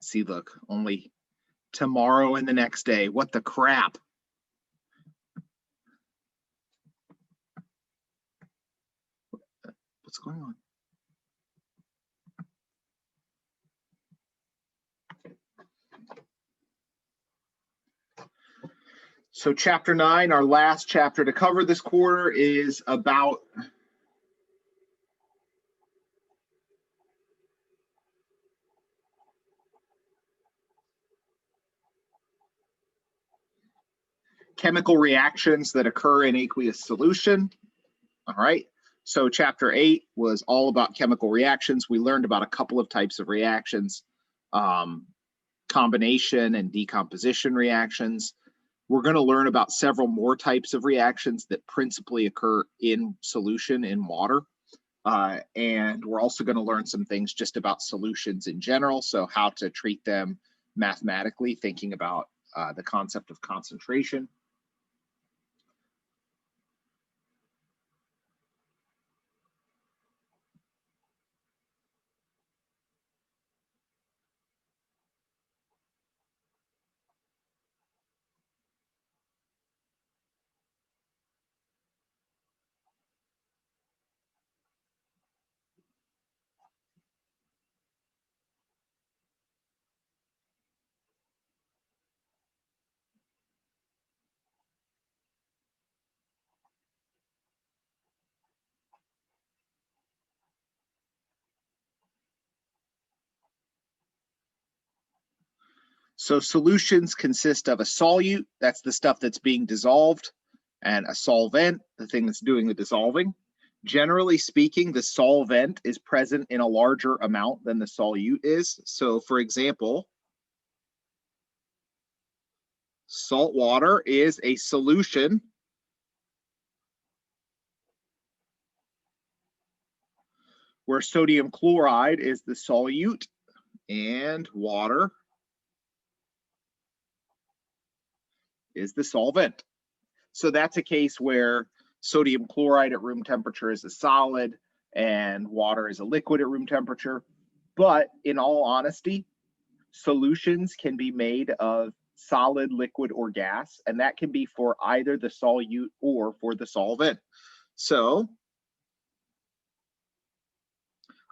see, look, only tomorrow and the next day. What the crap? What's going on? So chapter 9, our last chapter to cover this quarter, is about chemical reactions that occur in aqueous solution. All right. So chapter 8 was all about chemical reactions. We learned about a couple of types of reactions, combination and decomposition reactions. We're going to learn about several more types of reactions that principally occur in solution in water. And we're also going to learn some things just about solutions in general. So how to treat them mathematically, thinking about the concept of concentration. So solutions consist of a solute, that's the stuff that's being dissolved, and a solvent, the thing that's doing the dissolving. Generally speaking, the solvent is present in a larger amount than the solute is. So for example, salt water is a solution where sodium chloride is the solute and water is the solvent. So that's a case where sodium chloride at room temperature is a solid and water is a liquid at room temperature. But in all honesty, solutions can be made of solid, liquid, or gas, and that can be for either the solute or for the solvent. So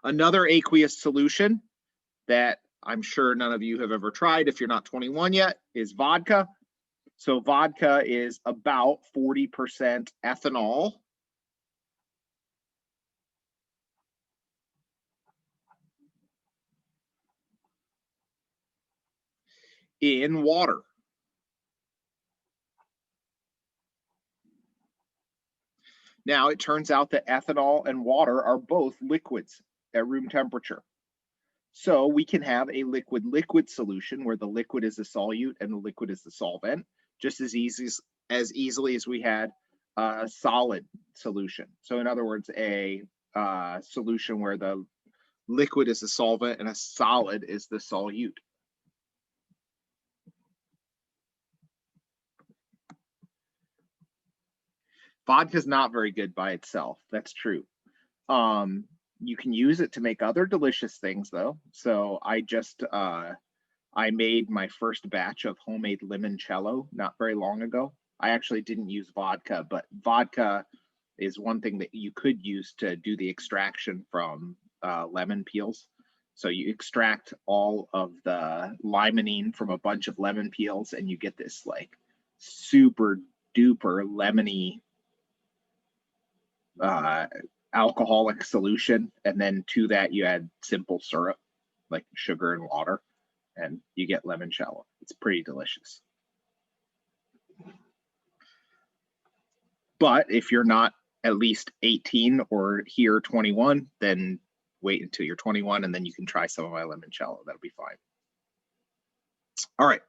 another aqueous solution that I'm sure none of you have ever tried if you're not 21 yet is vodka. So vodka is about 40% ethanol in water. Now, it turns out that ethanol and water are both liquids at room temperature. So we can have a liquid-liquid solution where the liquid is the solute and the liquid is the solvent, just as easily as we had a solid solution. So in other words, a solution where the liquid is the solvent and a solid is the solute. Vodka is not very good by itself. That's true. You can use it to make other delicious things, though. So I made my first batch of homemade limoncello not very long ago. I actually didn't use vodka, but vodka is one thing that you could use to do the extraction from lemon peels. So you extract all of the limonene from a bunch of lemon peels and you get this like super duper lemony alcoholic solution, and then to that you add simple syrup like sugar and water and you get limoncello. It's pretty delicious. But if you're not at least 18 or here 21, then wait until you're 21 and then you can try some of my limoncello. That'll be fine. All right.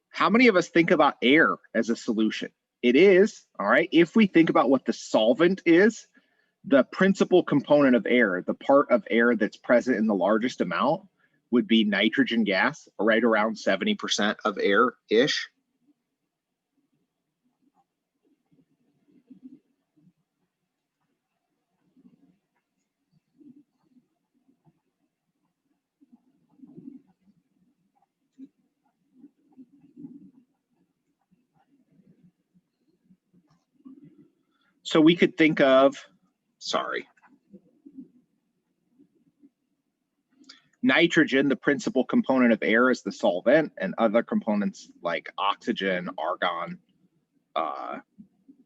How many of us think about air as a solution? It is, all right. If we think about what the solvent is, the principal component of air, the part of air that's present in the largest amount, would be nitrogen gas, right around 70% of air-ish. So we could think of, sorry, nitrogen, the principal component of air, is the solvent, and other components like oxygen, argon,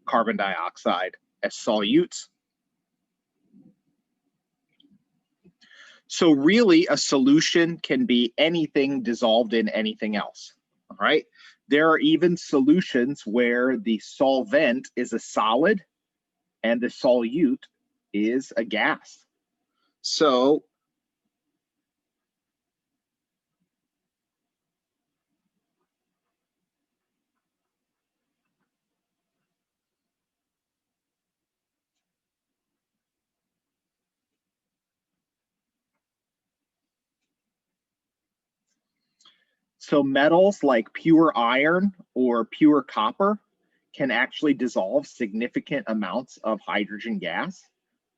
carbon dioxide as solutes. So really, a solution can be anything dissolved in anything else, all right? There are even solutions where the solvent is a solid and the solute is a gas. So metals like pure iron or pure copper can actually dissolve significant amounts of hydrogen gas.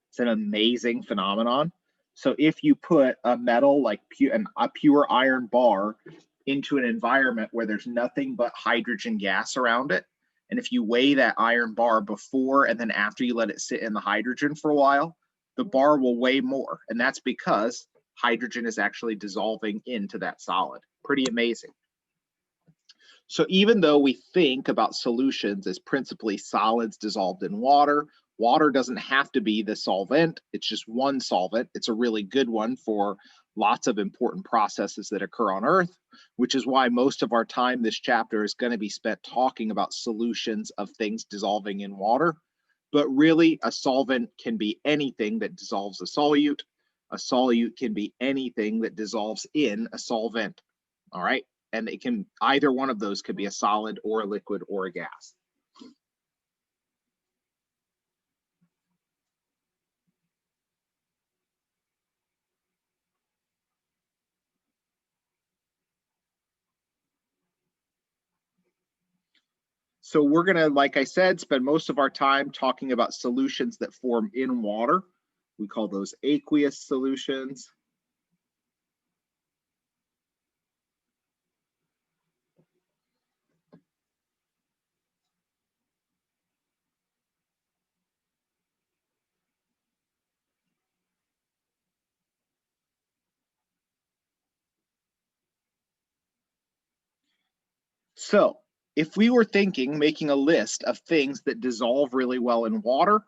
It's an amazing phenomenon. So if you put a metal like a pure iron bar into an environment where there's nothing but hydrogen gas around it, and if you weigh that iron bar before and then after you let it sit in the hydrogen for a while, the bar will weigh more. And that's because hydrogen is actually dissolving into that solid. Pretty amazing. So even though we think about solutions as principally solids dissolved in water, water doesn't have to be the solvent. It's just one solvent. It's a really good one for lots of important processes that occur on Earth, which is why most of our time this chapter is going to be spent talking about solutions of things dissolving in water. But really, a solvent can be anything that dissolves a solute. A solute can be anything that dissolves in a solvent. All right. And it can, either one of those could be a solid or a liquid or a gas. So we're going to, like I said, spend most of our time talking about solutions that form in water. We call those aqueous solutions. So if we were making a list of things that dissolve really well in water,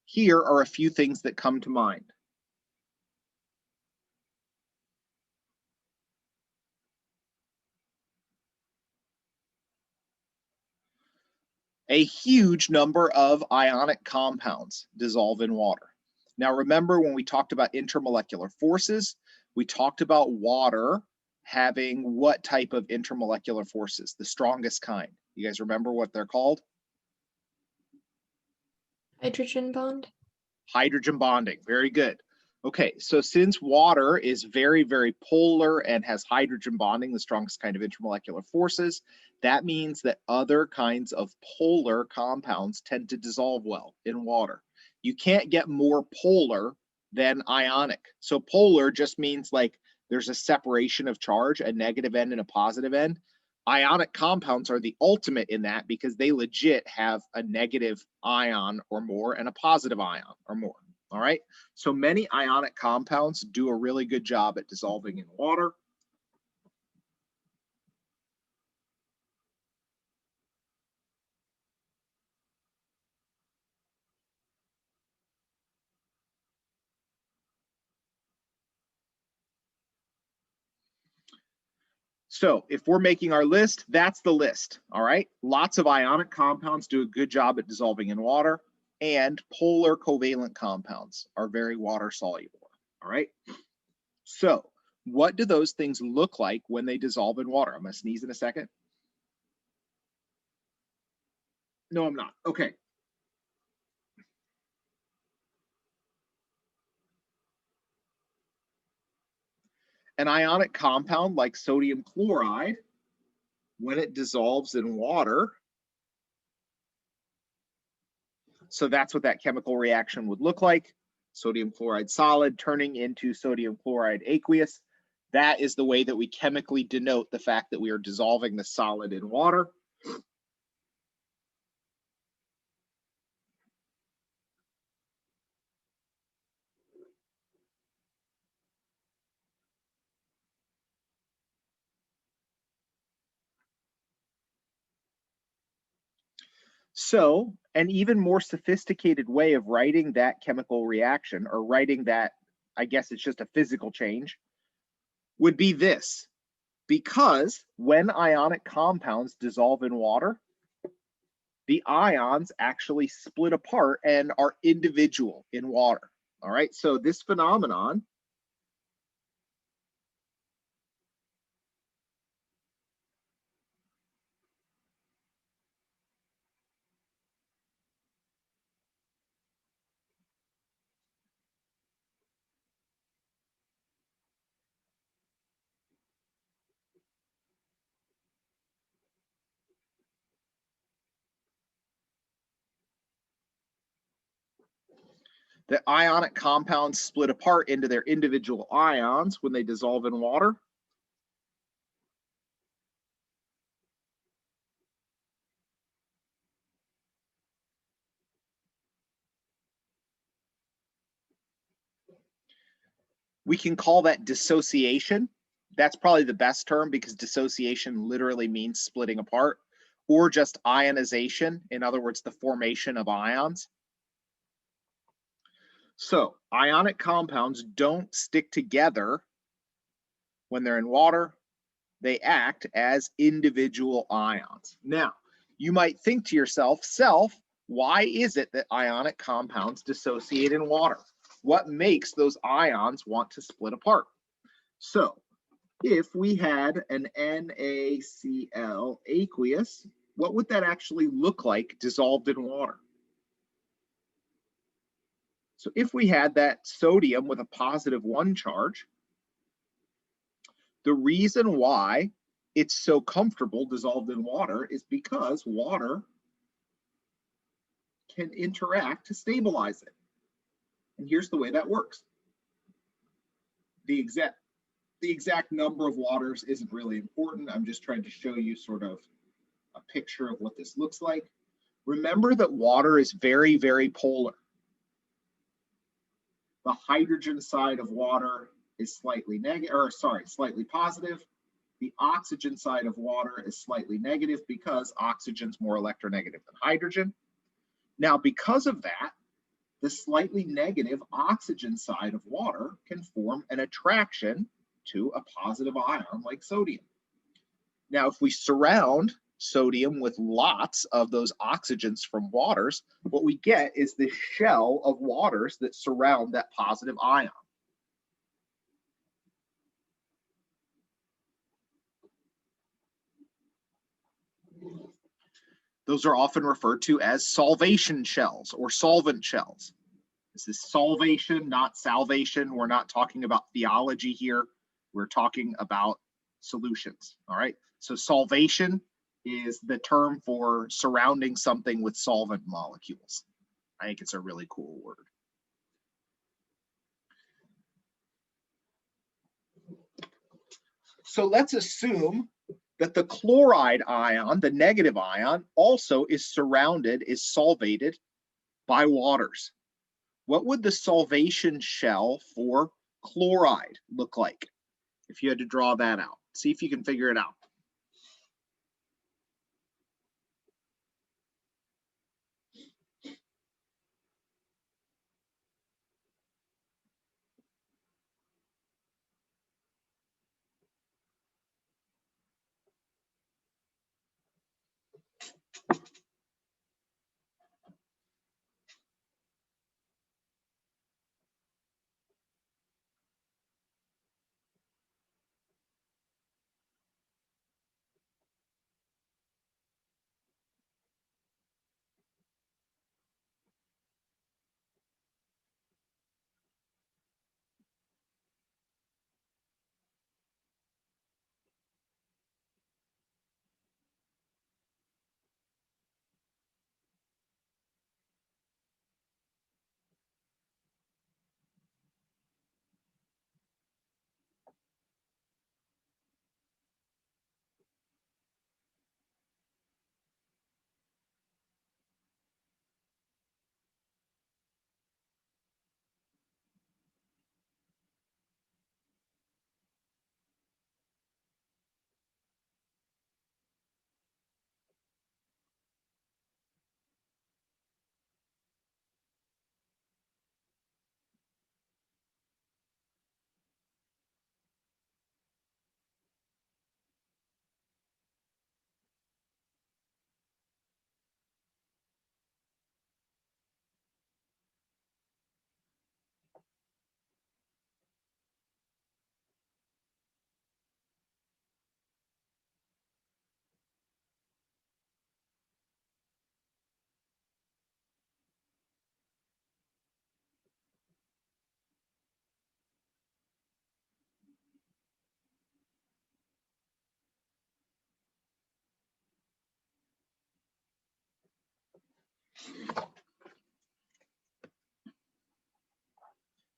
here are a few things that come to mind. A huge number of ionic compounds dissolve in water. Now, remember when we talked about intermolecular forces, we talked about water having what type of intermolecular forces? The strongest kind. You guys remember what they're called? Hydrogen bond. Hydrogen bonding. Very good. Okay, so since water is very, very polar and has hydrogen bonding, the strongest kind of intermolecular forces, that means that other kinds of polar compounds tend to dissolve well in water. You can't get more polar than ionic. So polar just means like there's a separation of charge, a negative end and a positive end. Ionic compounds are the ultimate in that because they legit have a negative ion or more and a positive ion or more. All right, so many ionic compounds do a really good job at dissolving in water. So if we're making our list, that's the list. All right, lots of ionic compounds do a good job at dissolving in water, and polar covalent compounds are very water soluble. All right, so what do those things look like when they dissolve in water? I'm going to sneeze in a second. No, I'm not. Okay. An ionic compound like sodium chloride, when it dissolves in water, so that's what that chemical reaction would look like. Sodium chloride solid turning into sodium chloride aqueous. That is the way that we chemically denote the fact that we are dissolving the solid in water. So an even more sophisticated way of writing that chemical reaction, or writing that, I guess it's just a physical change, would be this. Because when ionic compounds dissolve in water, the ions actually split apart and are individual in water. All right, so this phenomenon the ionic compounds split apart into their individual ions when they dissolve in water. We can call that dissociation. That's probably the best term because dissociation literally means splitting apart, or just ionization, in other words, the formation of ions. So ionic compounds don't stick together when they're in water. They act as individual ions. Now, you might think to yourself, why is it that ionic compounds dissociate in water? What makes those ions want to split apart? So, if we had an NaCl aqueous, what would that actually look like dissolved in water? So if we had that sodium with a +1 charge, the reason why it's so comfortable dissolved in water is because water can interact to stabilize it. And here's the way that works. The exact number of waters isn't really important. I'm just trying to show you sort of a picture of what this looks like. Remember that water is very, very polar. The hydrogen side of water is slightly negative, or sorry, slightly positive. The oxygen side of water is slightly negative because oxygen's more electronegative than hydrogen. Now, because of that, the slightly negative oxygen side of water can form an attraction to a positive ion like sodium. Now, if we surround sodium with lots of those oxygens from waters, what we get is this shell of waters that surround that positive ion. Those are often referred to as solvation shells or solvent shells. This is solvation, not salvation. We're not talking about theology here. We're talking about solutions. All right. So solvation is the term for surrounding something with solvent molecules. I think it's a really cool word. So let's assume that the chloride ion, the negative ion, also is surrounded, is solvated by waters. What would the solvation shell for chloride look like if you had to draw that out? See if you can figure it out.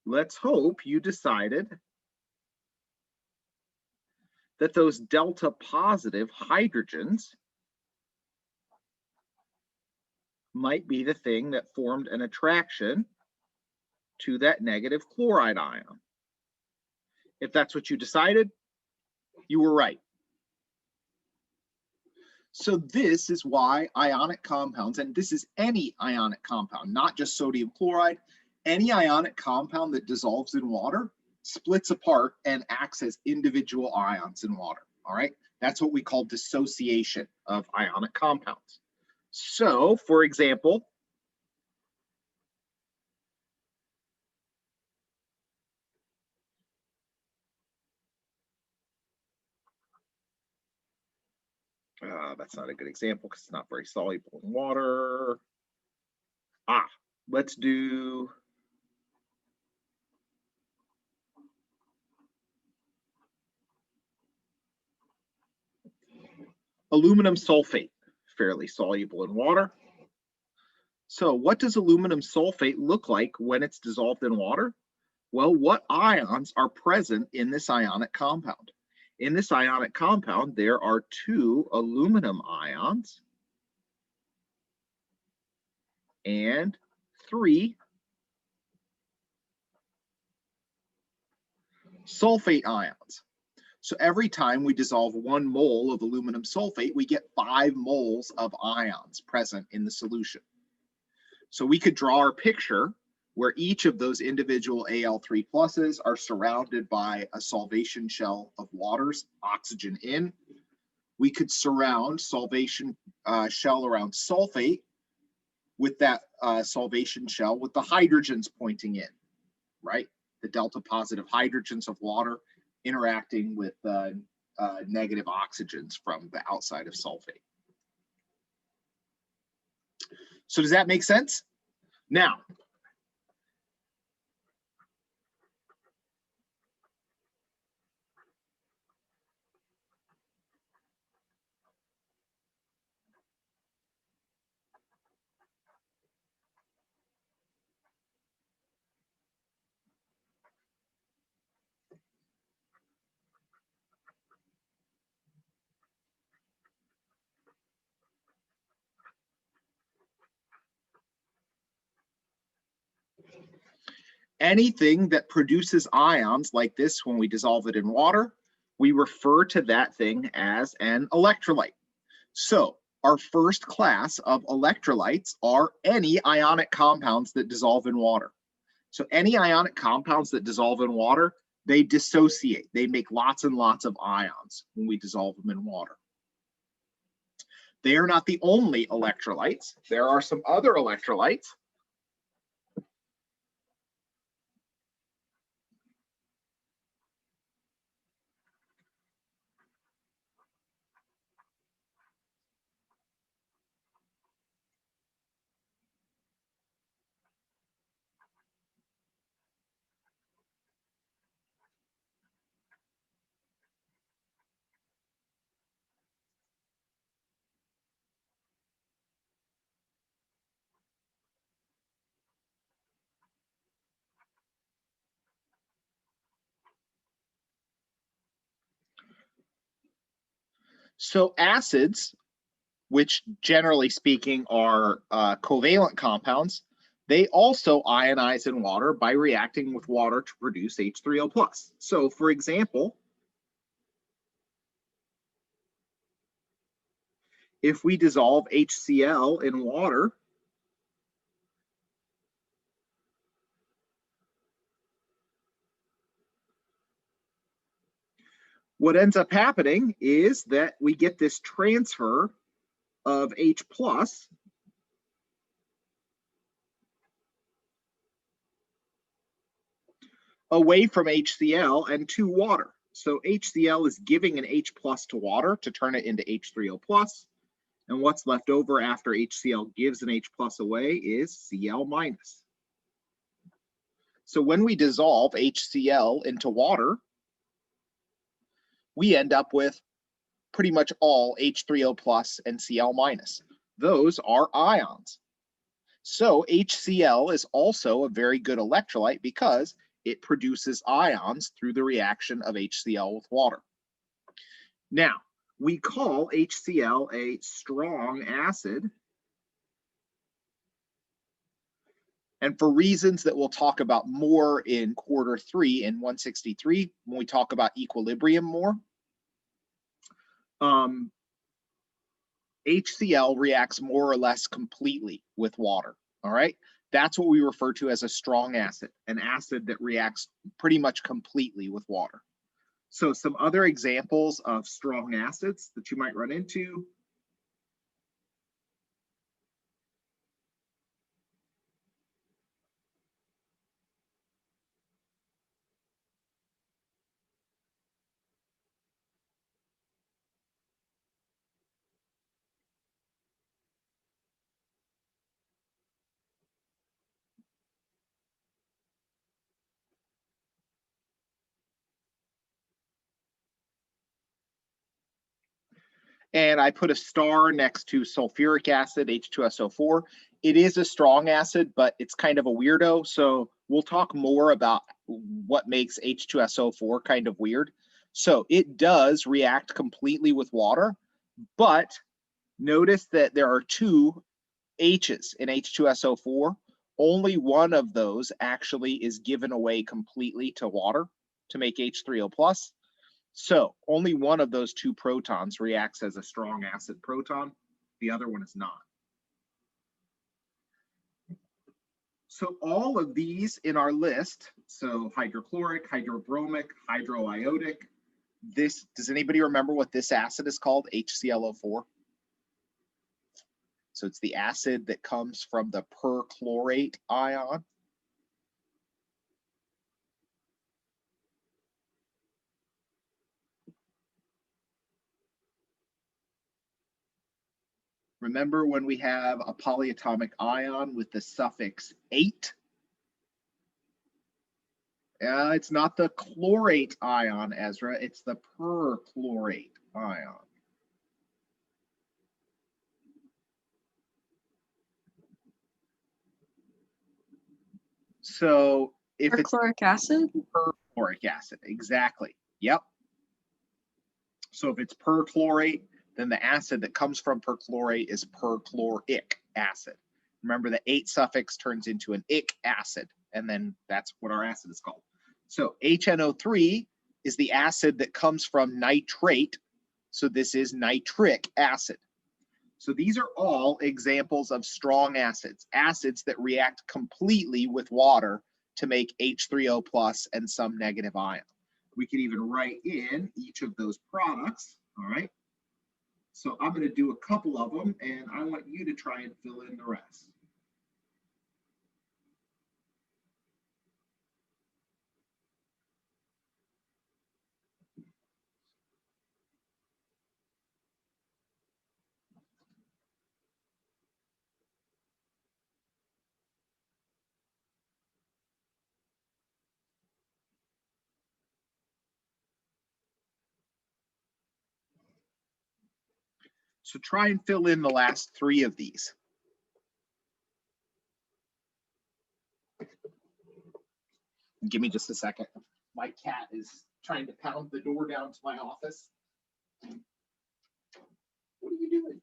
Let's hope you decided that those delta positive hydrogens might be the thing that formed an attraction to that negative chloride ion. If that's what you decided, you were right. So this is why ionic compounds, and this is any ionic compound, not just sodium chloride, any ionic compound that dissolves in water splits apart and acts as individual ions in water, all right? That's what we call dissociation of ionic compounds. So, for example, that's not a good example because it's not very soluble in water. Let's do aluminum sulfate, fairly soluble in water. So what does aluminum sulfate look like when it's dissolved in water? Well, what ions are present in this ionic compound? In this ionic compound, there are 2 aluminum ions and 3 sulfate ions. So every time we dissolve 1 mole of aluminum sulfate, we get 5 moles of ions present in the solution. So we could draw our picture where each of those individual Al3 pluses are surrounded by a solvation shell of waters, oxygen in. We could surround solvation shell around sulfate with that solvation shell with the hydrogens pointing in, right? The delta positive hydrogens of water interacting with negative oxygens from the outside of sulfate. So does that make sense? Now, anything that produces ions like this when we dissolve it in water, we refer to that thing as an electrolyte. So our first class of electrolytes are any ionic compounds that dissolve in water. So any ionic compounds that dissolve in water, they dissociate. They make lots and lots of ions when we dissolve them in water. They are not the only electrolytes. There are some other electrolytes. So acids, which generally speaking are covalent compounds, they also ionize in water by reacting with water to produce H3O+. So for example, if we dissolve HCl in water, what ends up happening is that we get this transfer of H plus away from HCl and to water. So HCl is giving an H plus to water to turn it into H3O plus. And what's left over after HCl gives an H plus away is Cl minus. So when we dissolve HCl into water, we end up with pretty much all H3O plus and Cl minus. Those are ions. So HCl is also a very good electrolyte because it produces ions through the reaction of HCl with water. Now, we call HCl a strong acid. And for reasons that we'll talk about more in quarter 3 in 163, when we talk about equilibrium more, HCl reacts more or less completely with water, all right? That's what we refer to as a strong acid, an acid that reacts pretty much completely with water. So some other examples of strong acids that you might run into. And I put a star next to sulfuric acid, H2SO4. It is a strong acid, but it's kind of a weirdo. So we'll talk more about what makes H2SO4 kind of weird. So it does react completely with water, but notice that there are two H's in H2SO4. Only one of those actually is given away completely to water to make H3O plus. So only one of those two protons reacts as a strong acid proton. The other one is not. So all of these in our list, so hydrochloric, hydrobromic, hydroiodic, does anybody remember what this acid is called? HClO4. So it's the acid that comes from the perchlorate ion. Remember when we have a polyatomic ion with the suffix -ate? It's not the chlorate ion, Ezra. It's the perchlorate ion. So if it's perchloric acid? perchloric acid, exactly. Yep. So if it's perchlorate, then the acid that comes from perchlorate is perchloric acid. Remember, the -ate suffix turns into an -ic acid, and then that's what our acid is called. So HNO3 is the acid that comes from nitrate. So this is nitric acid. So these are all examples of strong acids, acids that react completely with water to make H3O plus and some negative ion. We can even write in each of those products, all right? So I'm going to do a couple of them, and I want you to try and fill in the rest. So try and fill in the last three of these. Give me just a second. My cat is trying to pound the door down to my office. What are you doing?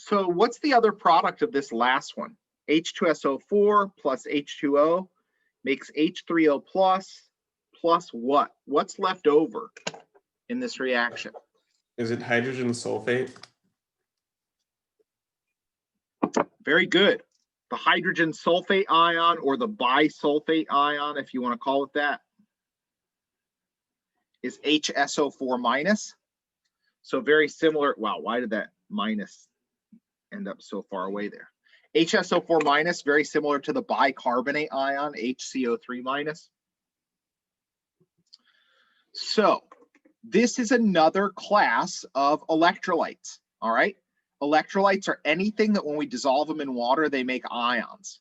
So what's the other product of this last one? H2SO4 plus H2O makes H3O plus what? What's left over in this reaction? Is it hydrogen sulfate? Very good. The hydrogen sulfate ion, or the bisulfate ion, if you want to call it that, is HSO4 minus. So very similar. Wow, why did that minus end up so far away there? HSO4 minus, very similar to the bicarbonate ion, HCO3 minus. So this is another class of electrolytes, all right? Electrolytes are anything that when we dissolve them in water, they make ions.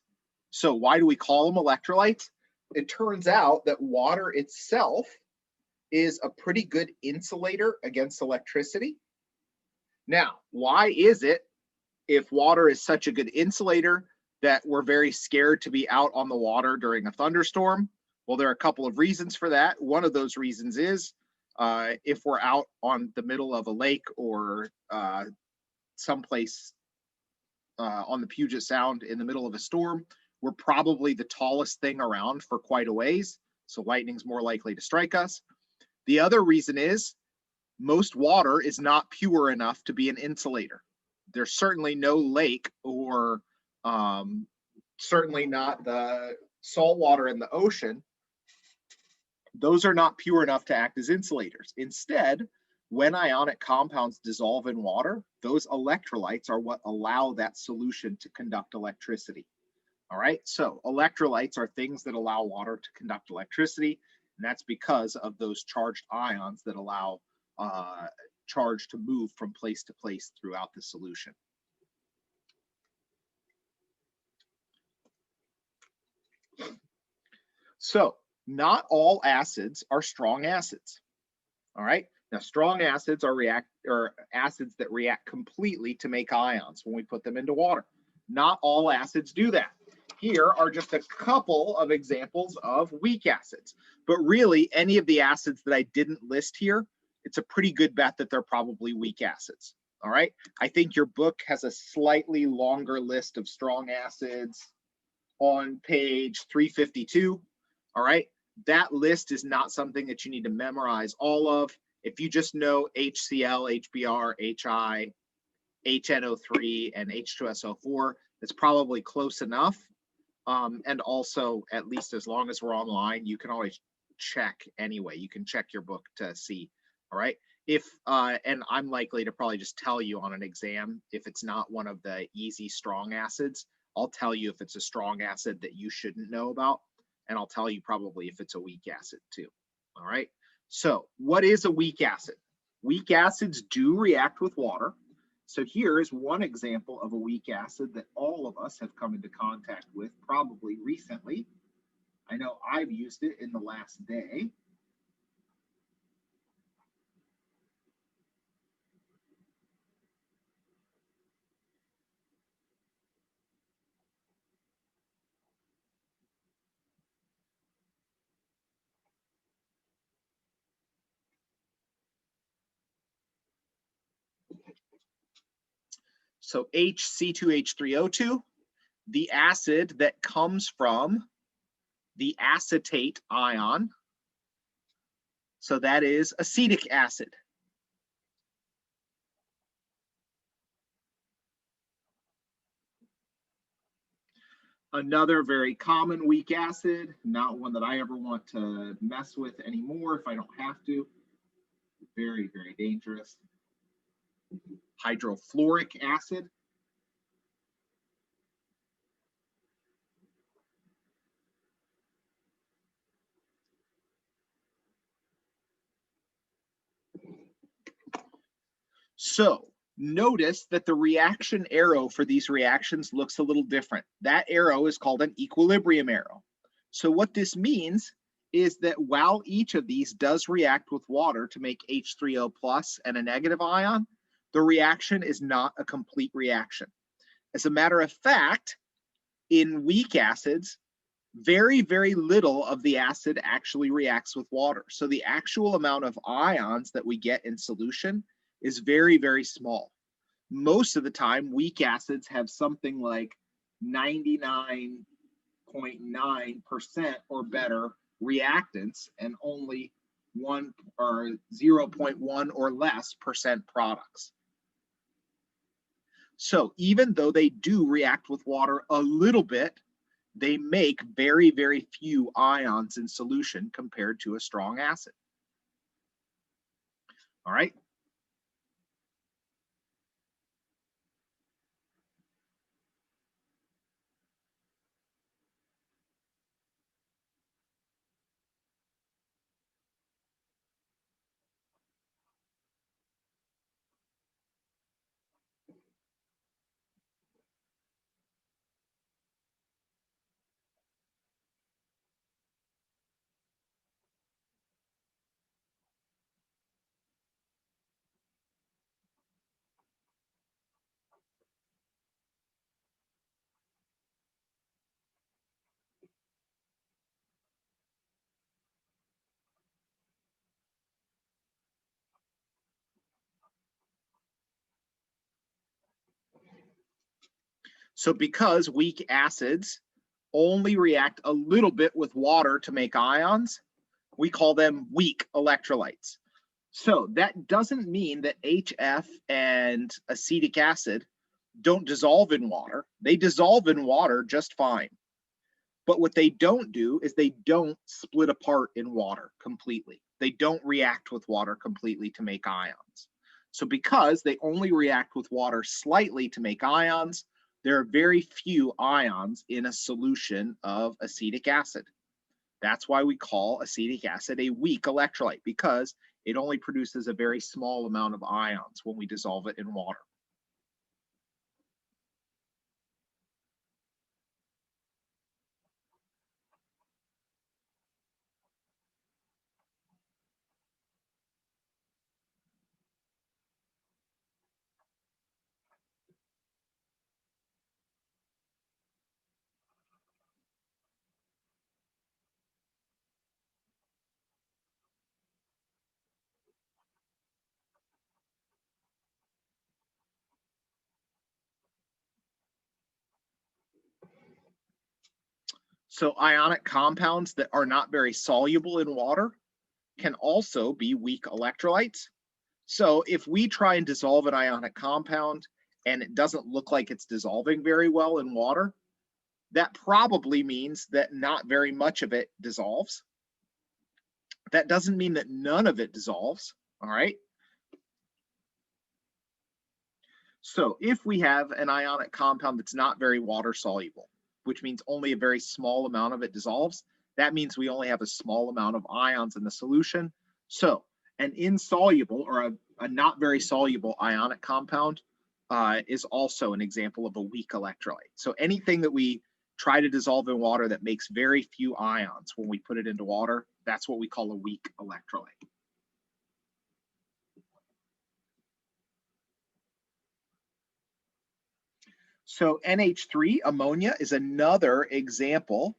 So why do we call them electrolytes? It turns out that water itself is a pretty good insulator against electricity. Now, why is it, if water is such a good insulator, that we're very scared to be out on the water during a thunderstorm? Well, there are a couple of reasons for that. One of those reasons is if we're out on the middle of a lake or someplace on the Puget Sound in the middle of a storm, we're probably the tallest thing around for quite a ways, so lightning's more likely to strike us. The other reason is most water is not pure enough to be an insulator. There's certainly no lake, or certainly not the salt water in the ocean. Those are not pure enough to act as insulators. Instead, when ionic compounds dissolve in water, those electrolytes are what allow that solution to conduct electricity. All right, so electrolytes are things that allow water to conduct electricity, and that's because of those charged ions that allow charge to move from place to place throughout the solution. So not all acids are strong acids. All right, now strong acids are acids that react completely to make ions when we put them into water. Not all acids do that. Here are just a couple of examples of weak acids, but really any of the acids that I didn't list here, it's a pretty good bet that they're probably weak acids. All right, I think your book has a slightly longer list of strong acids on page 352. All right, that list is not something that you need to memorize all of. If you just know HCl, HBr, HI, HNO3, and H2SO4, it's probably close enough. And also, at least as long as we're online, you can always check anyway. You can check your book to see. All right. If and I'm likely to probably just tell you on an exam if it's not one of the easy strong acids. I'll tell you if it's a strong acid that you shouldn't know about, and I'll tell you probably if it's a weak acid too. All right. So what is a weak acid? Weak acids do react with water. So here is one example of a weak acid that all of us have come into contact with probably recently. I know I've used it in the last day. So HC2H3O2, the acid that comes from the acetate ion. So that is acetic acid. Another very common weak acid, not one that I ever want to mess with anymore if I don't have to. Very, very dangerous. Hydrofluoric acid. So notice that the reaction arrow for these reactions looks a little different. That arrow is called an equilibrium arrow. So what this means is that while each of these does react with water to make H3O plus and a negative ion, the reaction is not a complete reaction. As a matter of fact, in weak acids, very, very little of the acid actually reacts with water. So the actual amount of ions that we get in solution is very, very small. most of the time, weak acids have something like 99.9% or better reactants and only 1 or 0.1 or less percent products. So even though they do react with water a little bit, they make very, very few ions in solution compared to a strong acid. All right. So because weak acids only react a little bit with water to make ions, we call them weak electrolytes. So that doesn't mean that HF and acetic acid don't dissolve in water. They dissolve in water just fine. But what they don't do is they don't split apart in water completely. They don't react with water completely to make ions. So because they only react with water slightly to make ions, there are very few ions in a solution of acetic acid. That's why we call acetic acid a weak electrolyte, because it only produces a very small amount of ions when we dissolve it in water. So ionic compounds that are not very soluble in water can also be weak electrolytes. So if we try and dissolve an ionic compound and it doesn't look like it's dissolving very well in water, that probably means that not very much of it dissolves. That doesn't mean that none of it dissolves, all right? So if we have an ionic compound that's not very water soluble, which means only a very small amount of it dissolves, that means we only have a small amount of ions in the solution. So an insoluble or a not very soluble ionic compound is also an example of a weak electrolyte. So anything that we try to dissolve in water that makes very few ions when we put it into water, that's what we call a weak electrolyte. So NH3 ammonia is another example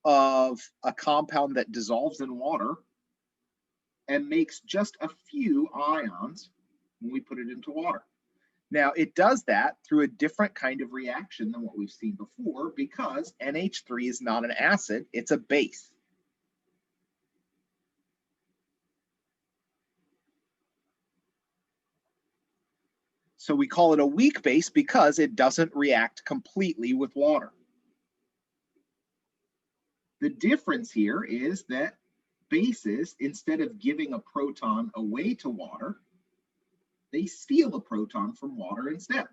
of a compound that dissolves in water and makes just a few ions when we put it into water. Now, it does that through a different kind of reaction than what we've seen before, because NH3 is not an acid, it's a base. So we call it a weak base because it doesn't react completely with water. The difference here is that bases, instead of giving a proton away to water, they steal a proton from water instead.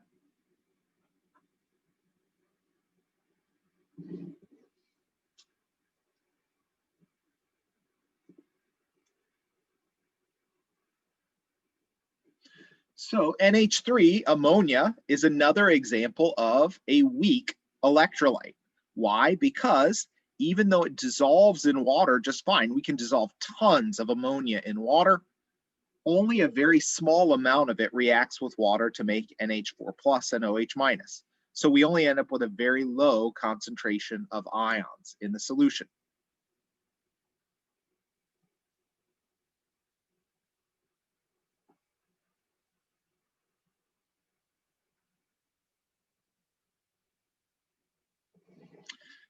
So NH3 ammonia is another example of a weak electrolyte. Why? Because even though it dissolves in water just fine, we can dissolve tons of ammonia in water. Only a very small amount of it reacts with water to make NH4 plus and OH minus. So we only end up with a very low concentration of ions in the solution.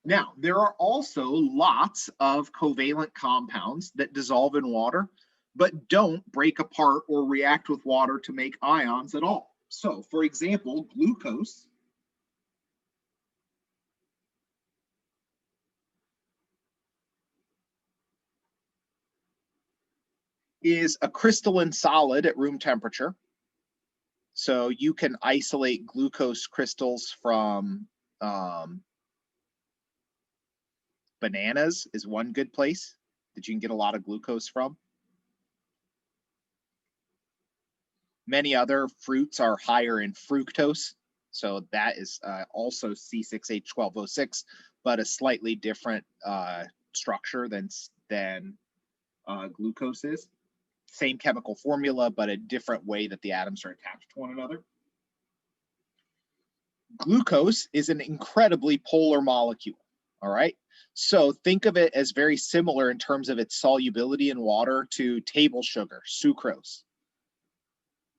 Now, there are also lots of covalent compounds that dissolve in water, but don't break apart or react with water to make ions at all. So, for example, glucose is a crystalline solid at room temperature. So you can isolate glucose crystals from bananas is one good place that you can get a lot of glucose from. Many other fruits are higher in fructose, so that is also C6H12O6, but a slightly different structure than glucose is. Same chemical formula, but a different way that the atoms are attached to one another. Glucose is an incredibly polar molecule, all right? So think of it as very similar in terms of its solubility in water to table sugar, sucrose.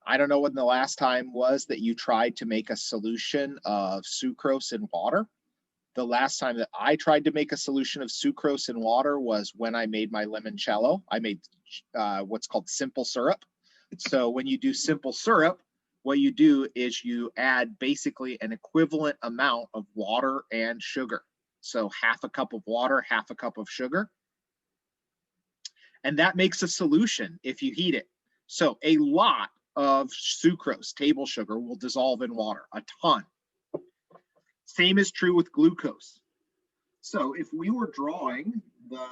I don't know when the last time was that you tried to make a solution of sucrose in water. The last time that I tried to make a solution of sucrose in water was when I made my limoncello. I made what's called simple syrup. So when you do simple syrup, what you do is you add basically an equivalent amount of water and sugar. So half a cup of water, half a cup of sugar. And that makes a solution if you heat it. So a lot of sucrose, table sugar, will dissolve in water, a ton. Same is true with glucose. So if we were drawing the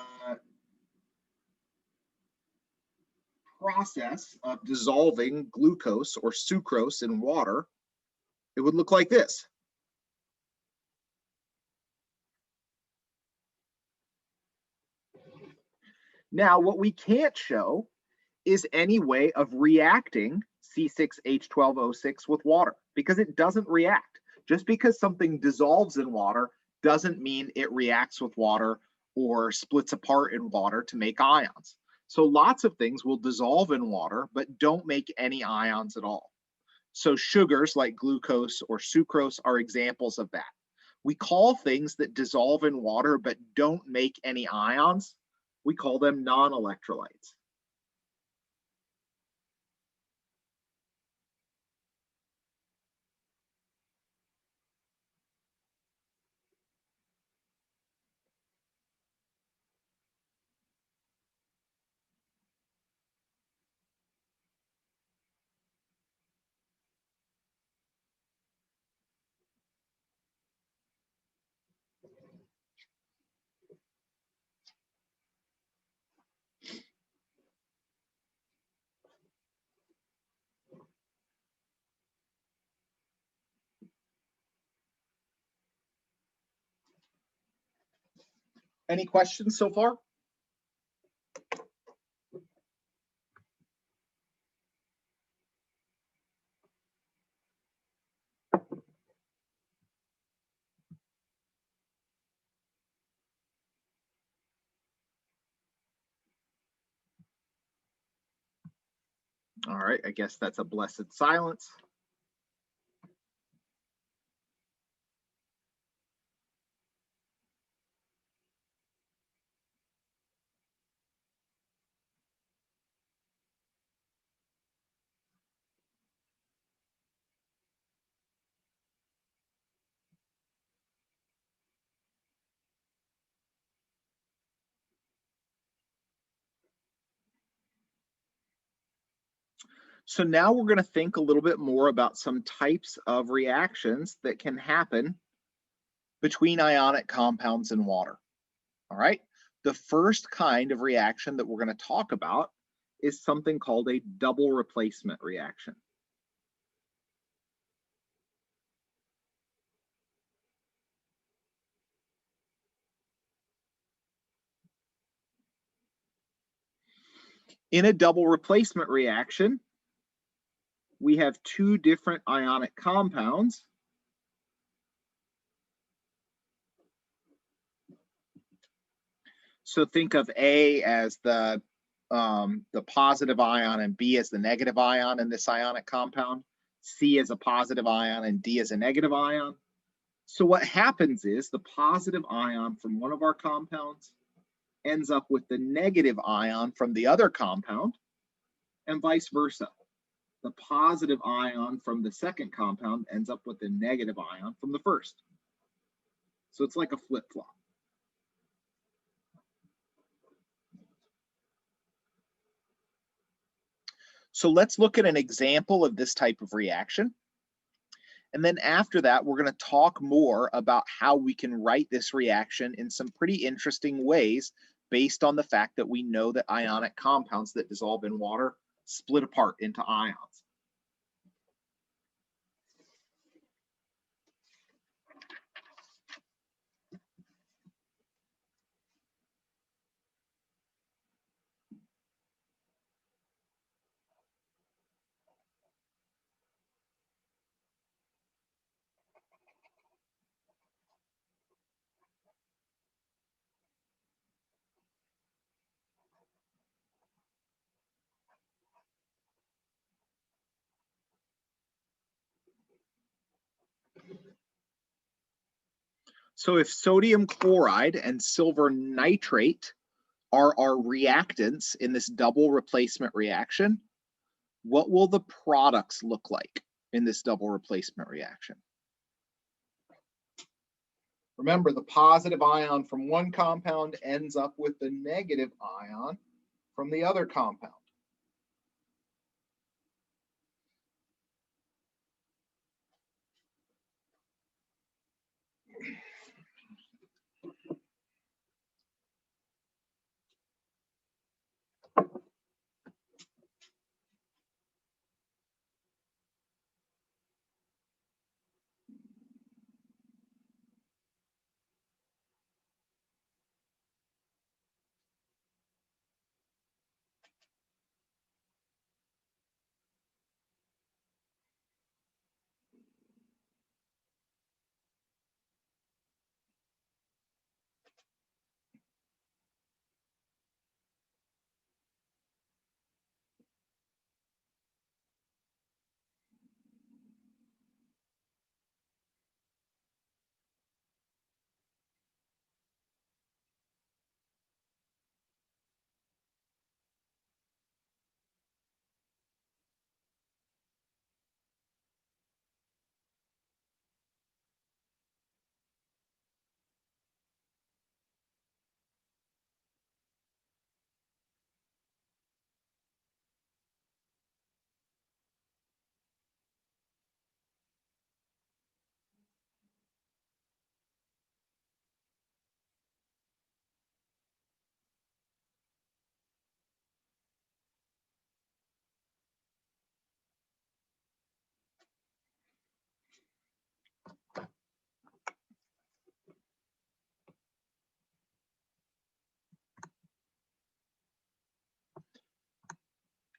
process of dissolving glucose or sucrose in water, it would look like this. Now, what we can't show is any way of reacting C6H12O6 with water because it doesn't react. Just because something dissolves in water doesn't mean it reacts with water or splits apart in water to make ions. So lots of things will dissolve in water but don't make any ions at all. So sugars like glucose or sucrose are examples of that. We call things that dissolve in water but don't make any ions, we call them non-electrolytes. Any questions so far? All right, I guess that's a blessed silence. So now we're going to think a little bit more about some types of reactions that can happen between ionic compounds and water. All right. The first kind of reaction that we're going to talk about is something called a double replacement reaction. In a double replacement reaction, we have two different ionic compounds. So think of A as the positive ion and B as the negative ion in this ionic compound, C as a positive ion and D as a negative ion. So what happens is the positive ion from one of our compounds ends up with the negative ion from the other compound, and vice versa. The positive ion from the second compound ends up with the negative ion from the first. So it's like a flip-flop. So let's look at an example of this type of reaction. And then after that, we're going to talk more about how we can write this reaction in some pretty interesting ways based on the fact that we know that ionic compounds that dissolve in water split apart into ions. So if sodium chloride and silver nitrate are our reactants in this double replacement reaction, what will the products look like in this double replacement reaction? Remember, the positive ion from one compound ends up with the negative ion from the other compound.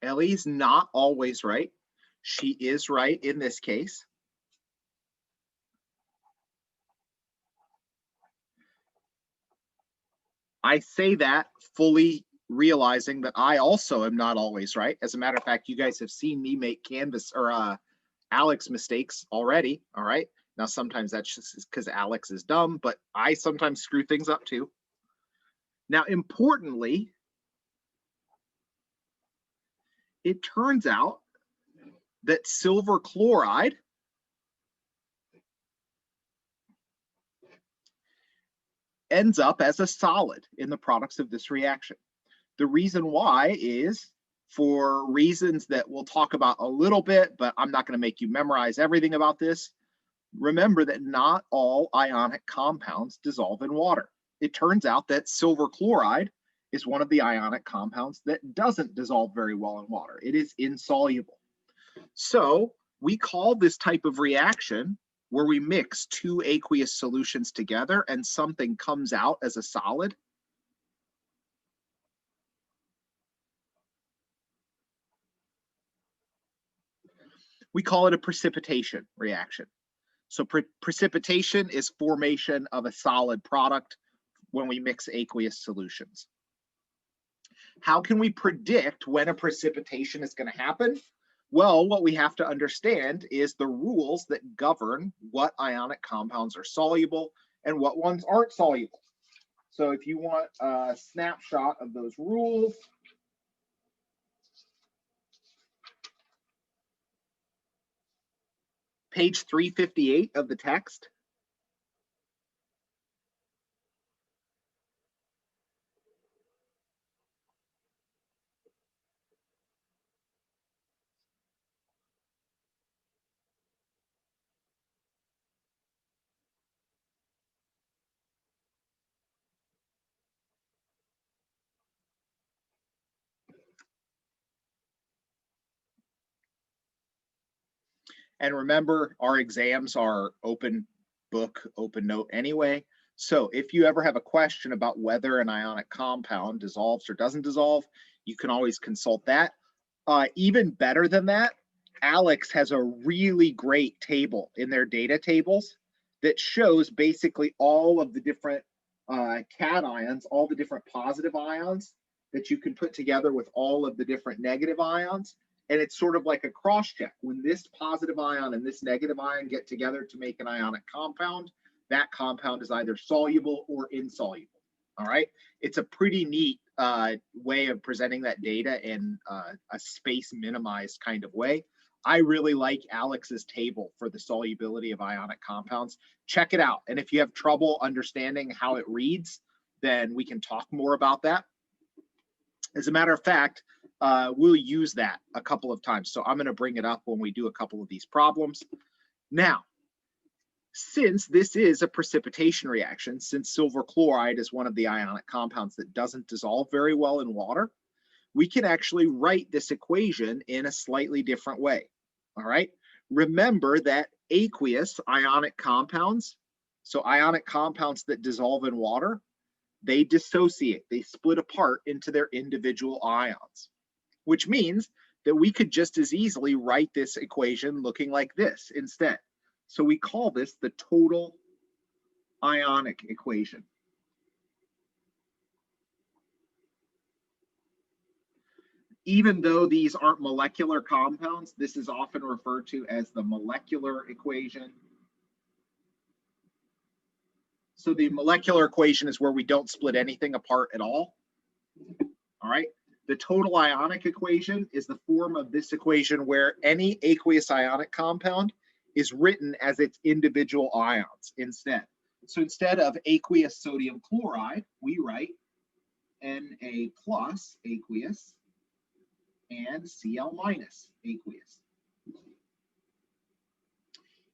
Ellie's not always right. She is right in this case. I say that fully realizing that I also am not always right. As a matter of fact, you guys have seen me make Canvas or Alex mistakes already. All right. Now, sometimes that's just because Alex is dumb, but I sometimes screw things up too. Now, importantly, it turns out that silver chloride ends up as a solid in the products of this reaction. The reason why is for reasons that we'll talk about a little bit, but I'm not going to make you memorize everything about this. Remember that not all ionic compounds dissolve in water. It turns out that silver chloride is one of the ionic compounds that doesn't dissolve very well in water. It is insoluble. So we call this type of reaction where we mix two aqueous solutions together and something comes out as a solid. We call it a precipitation reaction. So precipitation is formation of a solid product when we mix aqueous solutions. How can we predict when a precipitation is going to happen? Well, what we have to understand is the rules that govern what ionic compounds are soluble and what ones aren't soluble. So if you want a snapshot of those rules, page 358 of the text. And remember, our exams are open book, open note anyway. So if you ever have a question about whether an ionic compound dissolves or doesn't dissolve, you can always consult that. Even better than that, Alex has a really great table in their data tables that shows basically all of the different cations, all the different positive ions that you can put together with all of the different negative ions. And it's sort of like a cross check. When this positive ion and this negative ion get together to make an ionic compound, that compound is either soluble or insoluble. All right. It's a pretty neat way of presenting that data in a space minimized kind of way. I really like Alex's table for the solubility of ionic compounds. Check it out. And if you have trouble understanding how it reads, then we can talk more about that. As a matter of fact, we'll use that a couple of times. So I'm going to bring it up when we do a couple of these problems. Now, since this is a precipitation reaction, since silver chloride is one of the ionic compounds that doesn't dissolve very well in water, we can actually write this equation in a slightly different way. All right. Remember that aqueous ionic compounds, so ionic compounds that dissolve in water, they dissociate, they split apart into their individual ions, which means that we could just as easily write this equation looking like this instead. So we call this the total ionic equation. Even though these aren't molecular compounds, this is often referred to as the molecular equation. So the molecular equation is where we don't split anything apart at all. All right. The total ionic equation is the form of this equation where any aqueous ionic compound is written as its individual ions instead. So instead of aqueous sodium chloride, we write Na plus aqueous and Cl minus aqueous.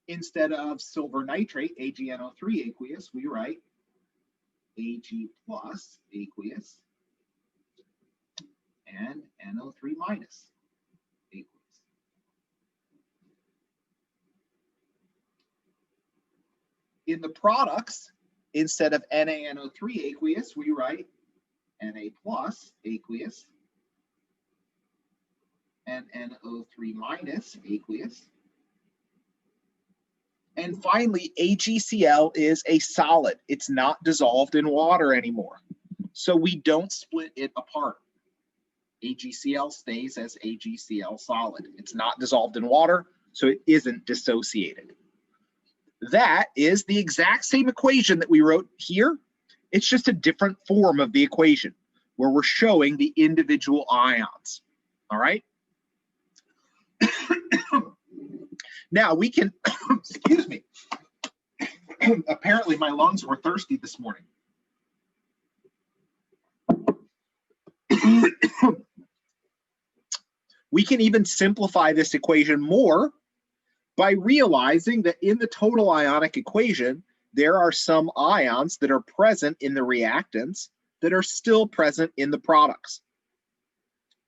Instead of silver nitrate, AgNO3 aqueous, we write Ag plus aqueous and NO3 minus aqueous. In the products, instead of NaNO3 aqueous, we write Na plus aqueous and NO3 minus aqueous. And finally, AgCl is a solid. It's not dissolved in water anymore. So we don't split it apart. AgCl stays as AgCl solid. It's not dissolved in water, so it isn't dissociated. That is the exact same equation that we wrote here. It's just a different form of the equation where we're showing the individual ions. All right. Now we can, excuse me. Apparently my lungs were thirsty this morning. We can even simplify this equation more by realizing that in the total ionic equation, there are some ions that are present in the reactants that are still present in the products.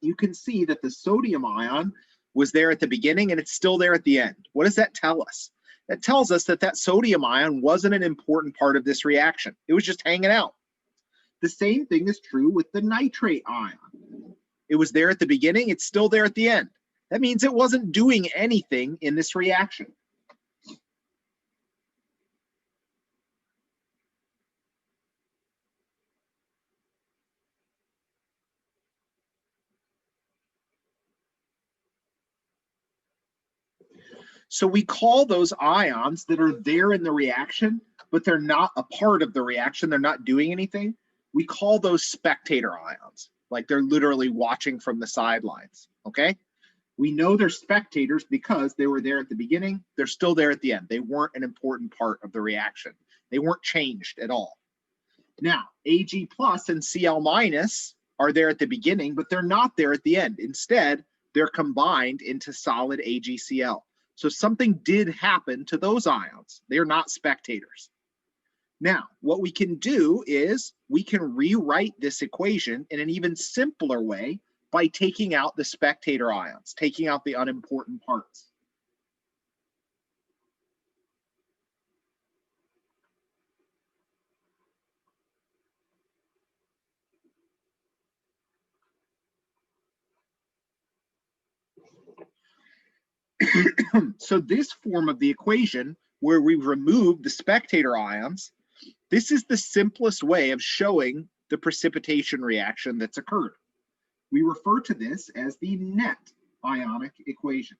You can see that the sodium ion was there at the beginning and it's still there at the end. What does that tell us? That tells us that that sodium ion wasn't an important part of this reaction. It was just hanging out. The same thing is true with the nitrate ion. It was there at the beginning, it's still there at the end. That means it wasn't doing anything in this reaction. So we call those ions that are there in the reaction, but they're not a part of the reaction, they're not doing anything. We call those spectator ions, like they're literally watching from the sidelines, okay? We know they're spectators because they were there at the beginning, they're still there at the end. They weren't an important part of the reaction. They weren't changed at all. Now, Ag plus and Cl minus are there at the beginning, but they're not there at the end. Instead, they're combined into solid AgCl. So something did happen to those ions. They're not spectators. Now, what we can do is we can rewrite this equation in an even simpler way by taking out the spectator ions, taking out the unimportant parts. So this form of the equation, where we remove the spectator ions, this is the simplest way of showing the precipitation reaction that's occurred. We refer to this as the net ionic equation.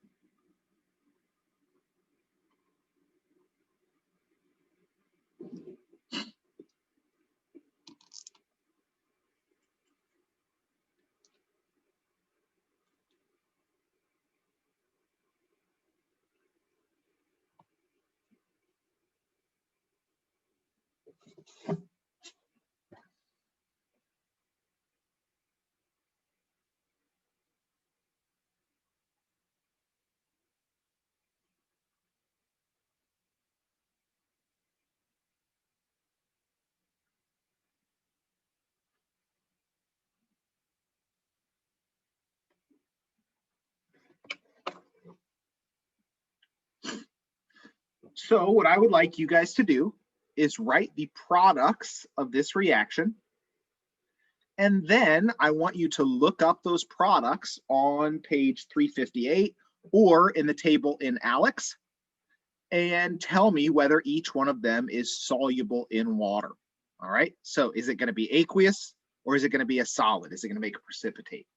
So what I would like you guys to do is write the products of this reaction. And then I want you to look up those products on page 358 or in the table in Alex and tell me whether each one of them is soluble in water. All right. So is it going to be aqueous or is it going to be a solid? Is it going to make a precipitate?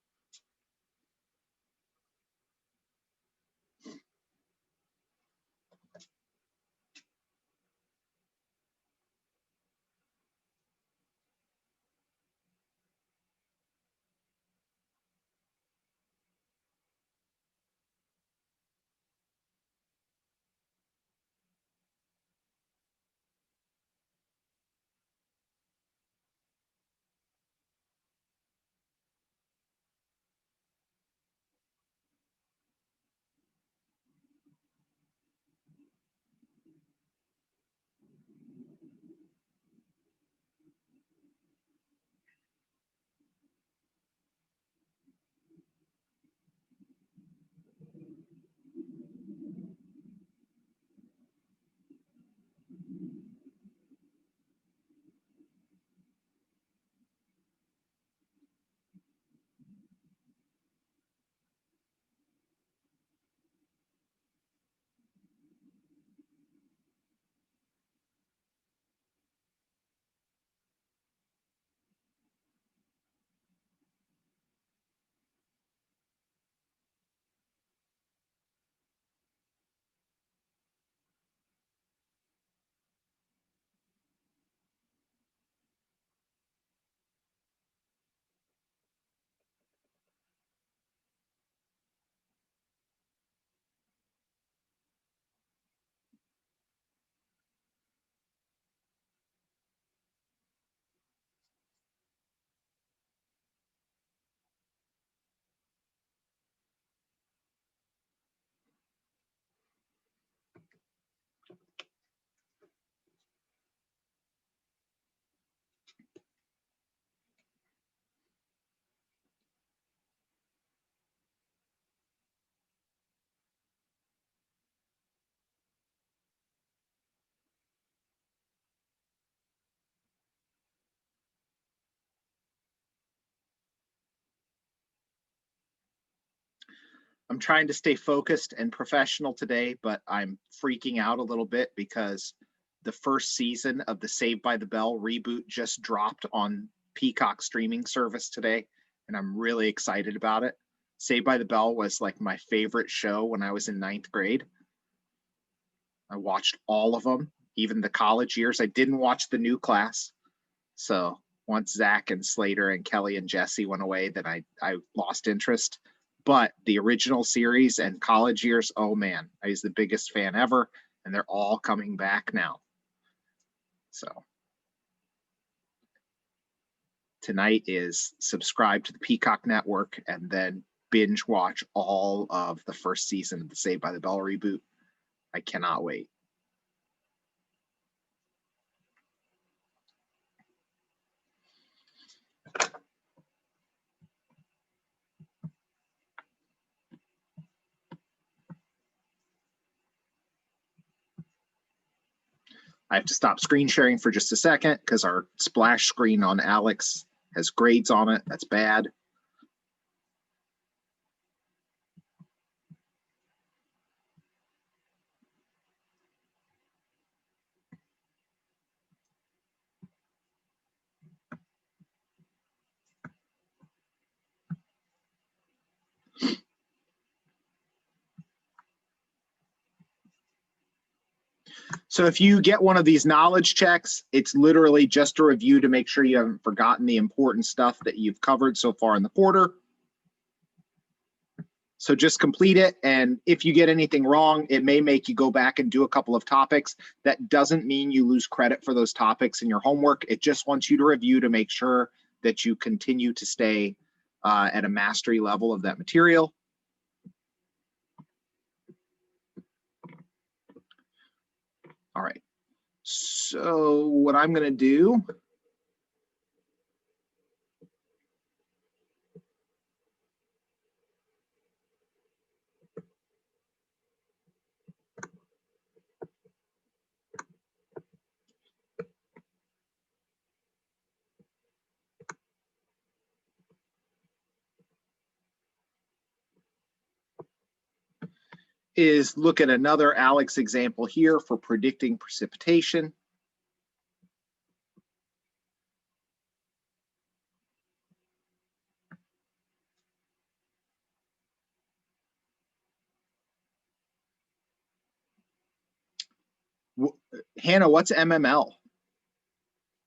I'm trying to stay focused and professional today, but I'm freaking out a little bit because the first season of the Saved by the Bell reboot just dropped on Peacock streaming service today, and I'm really excited about it. Saved by the Bell was like my favorite show when I was in 9th grade. I watched all of them, even the college years. I didn't watch the new class. So once Zach and Slater and Kelly and Jesse went away, then I lost interest. But the original series and college years, oh man, I was the biggest fan ever, and they're all coming back now. So tonight is subscribe to the Peacock Network and then binge watch all of the first season of the Saved by the Bell reboot. I cannot wait. I have to stop screen sharing for just a second because our splash screen on Alex has grades on it. That's bad. So if you get one of these knowledge checks, it's literally just a review to make sure you haven't forgotten the important stuff that you've covered so far in the quarter. So just complete it, and if you get anything wrong, it may make you go back and do a couple of topics. That doesn't mean you lose credit for those topics in your homework. It just wants you to review to make sure that you continue to stay at a mastery level of that material. All right, so what I'm going to do is look at another Alex example here for predicting precipitation. Hannah, what's MML?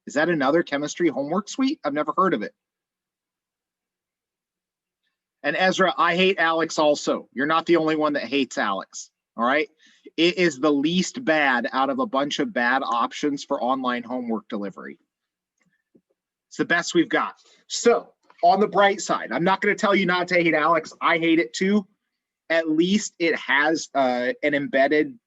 Is that another chemistry homework suite? I've never heard of it. And Ezra, I hate Alex also. You're not the only one that hates Alex. All right. It is the least bad out of a bunch of bad options for online homework delivery. It's the best we've got. So on the bright side, I'm not going to tell you not to hate Alex. I hate it too. At least it has an embedded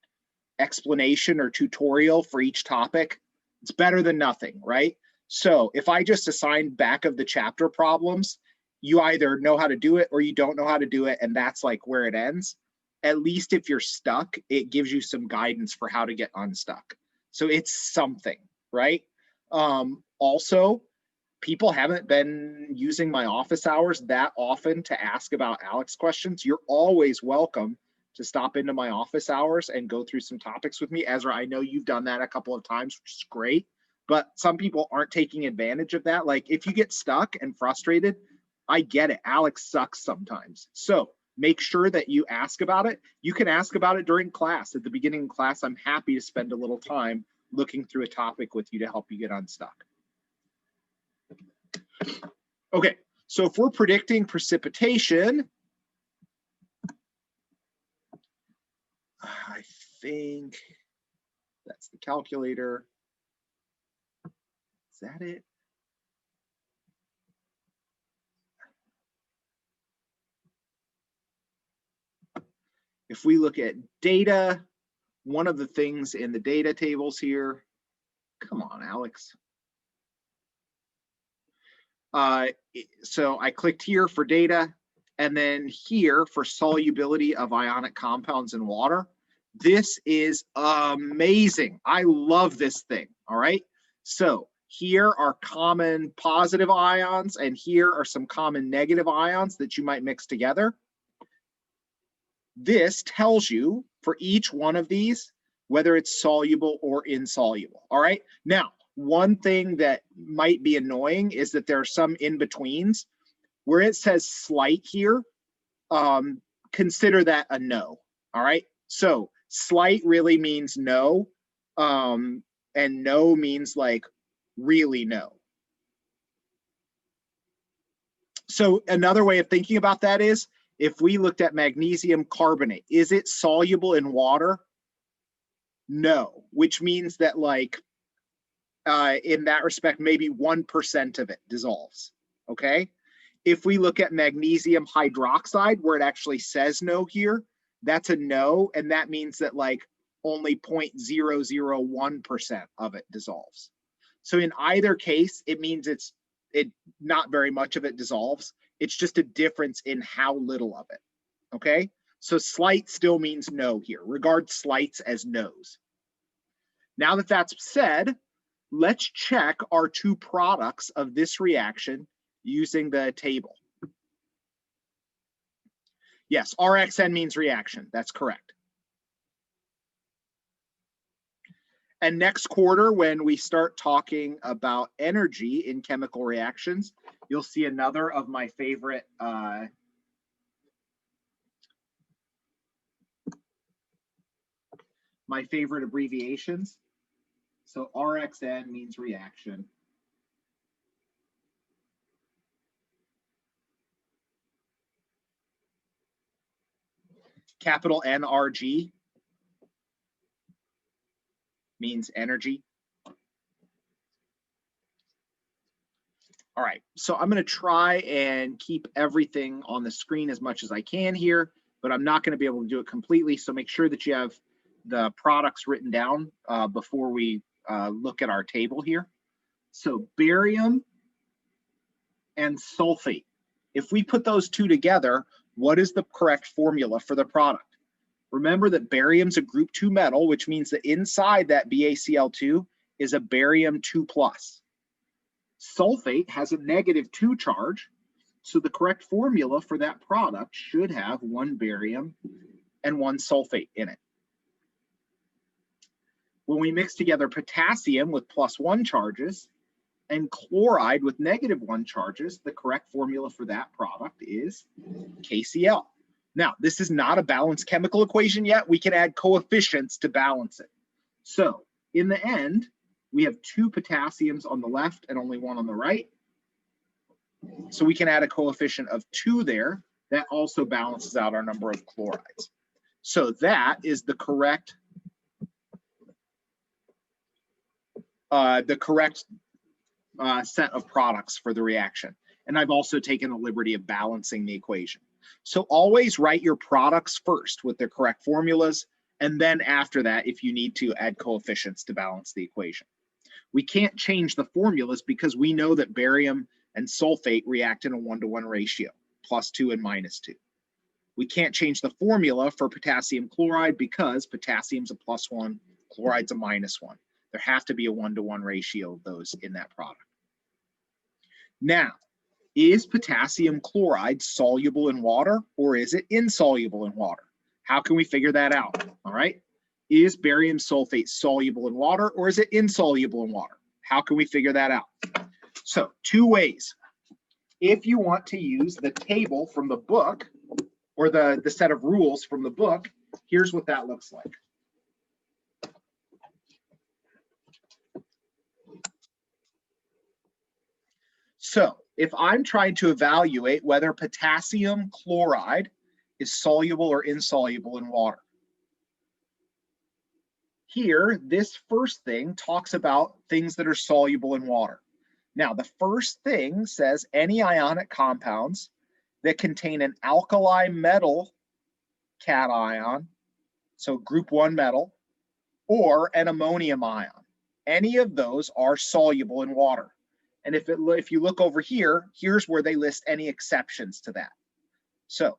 explanation or tutorial for each topic. It's better than nothing, right? So if I just assign back of the chapter problems, you either know how to do it or you don't know how to do it, and that's like where it ends. At least if you're stuck, it gives you some guidance for how to get unstuck. So it's something, right? Also, people haven't been using my office hours that often to ask about Alex questions. You're always welcome to stop into my office hours and go through some topics with me. Ezra, I know you've done that a couple of times, which is great, but some people aren't taking advantage of that. Like if you get stuck and frustrated, I get it. Alex sucks sometimes. So make sure that you ask about it. You can ask about it during class. At the beginning of class, I'm happy to spend a little time looking through a topic with you to help you get unstuck. Okay, so if we're predicting precipitation, I think that's the calculator. Is that it? If we look at data, one of the things in the data tables here, come on, Alex. So I clicked here for data, and then here for solubility of ionic compounds in water. This is amazing. I love this thing, all right? So here are common positive ions, and here are some common negative ions that you might mix together. This tells you for each one of these whether it's soluble or insoluble, all right? Now, one thing that might be annoying is that there are some in-betweens where it says slight here. consider that a no. All right. So slight really means no. And no means like really no. So another way of thinking about that is if we looked at magnesium carbonate, is it soluble in water? No, which means that like in that respect, maybe 1% of it dissolves. Okay. If we look at magnesium hydroxide, where it actually says no here, that's a no. And that means that like only 0.001% of it dissolves. So in either case, it means it not very much of it dissolves. It's just a difference in how little of it. Okay. So slight still means no here. Regard slights as no's. Now that that's said, let's check our two products of this reaction using the table. Yes, RXN means reaction. That's correct. And next quarter, when we start talking about energy in chemical reactions, you'll see another of my favorite abbreviations. So RXN means reaction. Capital NRG means energy. All right, so I'm going to try and keep everything on the screen as much as I can here, but I'm not going to be able to do it completely. So make sure that you have the products written down before we look at our table here. So barium and sulfate. If we put those two together, what is the correct formula for the product? Remember that barium's a group 2 metal, which means that inside that BaCl2 is a barium 2+. Sulfate has a -2 charge, so the correct formula for that product should have 1 barium and 1 sulfate in it. When we mix together potassium with +1 charges and chloride with -1 charges, the correct formula for that product is KCl. Now, this is not a balanced chemical equation yet. We can add coefficients to balance it. So in the end, we have 2 potassiums on the left and only 1 on the right. So we can add a coefficient of 2 there. That also balances out our number of chlorides. So that is the correct set of products for the reaction. And I've also taken the liberty of balancing the equation. So always write your products first with their correct formulas, and then after that, if you need to, add coefficients to balance the equation. We can't change the formulas because we know that barium and sulfate react in a 1-to-1 ratio, +2 and -2. We can't change the formula for potassium chloride because potassium's a +1, chloride's a -1. There have to be a 1-to-1 ratio of those in that product. Now, is potassium chloride soluble in water or is it insoluble in water? How can we figure that out? All right. Is barium sulfate soluble in water or is it insoluble in water? How can we figure that out? So 2 ways. If you want to use the table from the book or the set of rules from the book, here's what that looks like. So if I'm trying to evaluate whether potassium chloride is soluble or insoluble in water, here, this first thing talks about things that are soluble in water. Now, the first thing says any ionic compounds that contain an alkali metal cation, so group 1 metal, or an ammonium ion. Any of those are soluble in water. And if you look over here, here's where they list any exceptions to that. So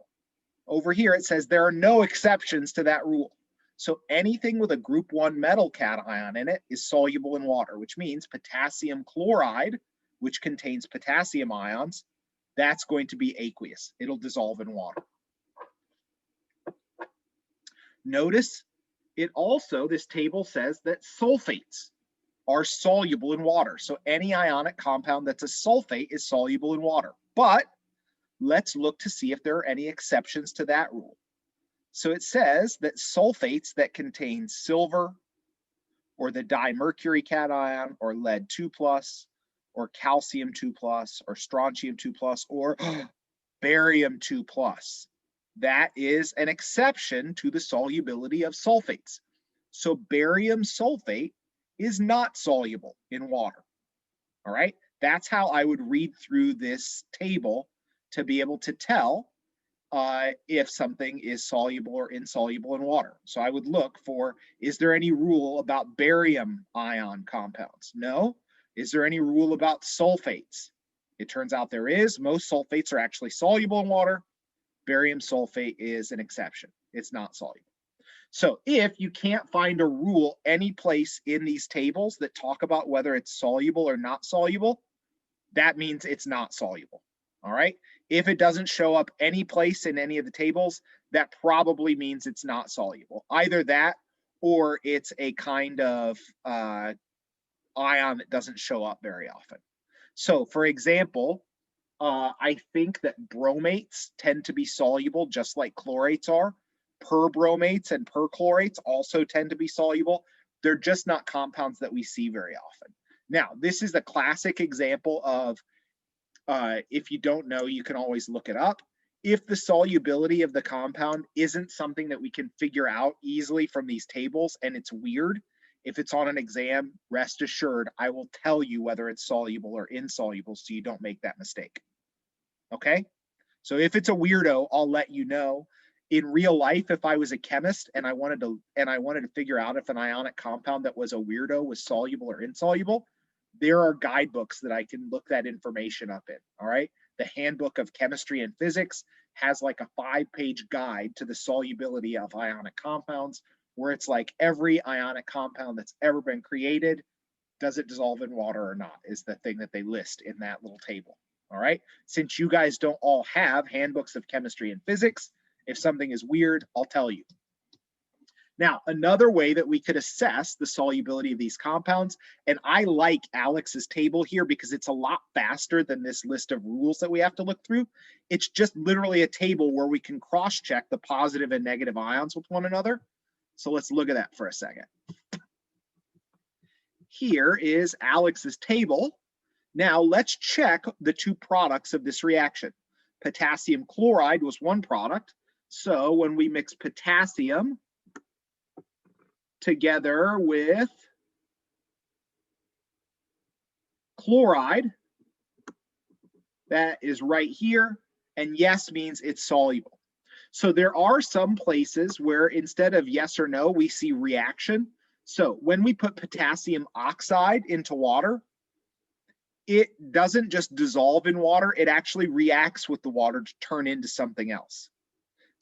over here, it says there are no exceptions to that rule. So anything with a group 1 metal cation in it is soluble in water, which means potassium chloride, which contains potassium ions, that's going to be aqueous. It'll dissolve in water. Notice it also, this table says that sulfates are soluble in water. So any ionic compound that's a sulfate is soluble in water. But let's look to see if there are any exceptions to that rule. So it says that sulfates that contain silver or the dimercury cation or lead 2+, or calcium 2+, or strontium 2+, or barium 2+. That is an exception to the solubility of sulfates. So barium sulfate is not soluble in water. All right, that's how I would read through this table to be able to tell if something is soluble or insoluble in water. So I would look for, is there any rule about barium ion compounds? No. Is there any rule about sulfates? It turns out there is. Most sulfates are actually soluble in water. Barium sulfate is an exception. It's not soluble. So if you can't find a rule any place in these tables that talk about whether it's soluble or not soluble, that means it's not soluble. All right. If it doesn't show up any place in any of the tables, that probably means it's not soluble. Either that or it's a kind of ion that doesn't show up very often. So for example, I think that bromates tend to be soluble just like chlorates are. Perbromates and perchlorates also tend to be soluble. They're just not compounds that we see very often. Now, this is a classic example of if you don't know, you can always look it up. If the solubility of the compound isn't something that we can figure out easily from these tables and it's weird, if it's on an exam, rest assured, I will tell you whether it's soluble or insoluble so you don't make that mistake. Okay? So if it's a weirdo, I'll let you know. In real life, if I was a chemist and I wanted to figure out if an ionic compound that was a weirdo was soluble or insoluble, there are guidebooks that I can look that information up in. All right. The Handbook of Chemistry and Physics has like a 5-page guide to the solubility of ionic compounds, where it's like every ionic compound that's ever been created, does it dissolve in water or not, is the thing that they list in that little table. All right. Since you guys don't all have handbooks of chemistry and physics, if something is weird, I'll tell you. Now, another way that we could assess the solubility of these compounds, and I like Alex's table here because it's a lot faster than this list of rules that we have to look through. It's just literally a table where we can cross-check the positive and negative ions with one another. So let's look at that for a second. Here is Alex's table. Now let's check the two products of this reaction. Potassium chloride was one product. So when we mix potassium together with chloride, that is right here, and yes means it's soluble. So there are some places where instead of yes or no, we see reaction. So when we put potassium oxide into water, it doesn't just dissolve in water, it actually reacts with the water to turn into something else.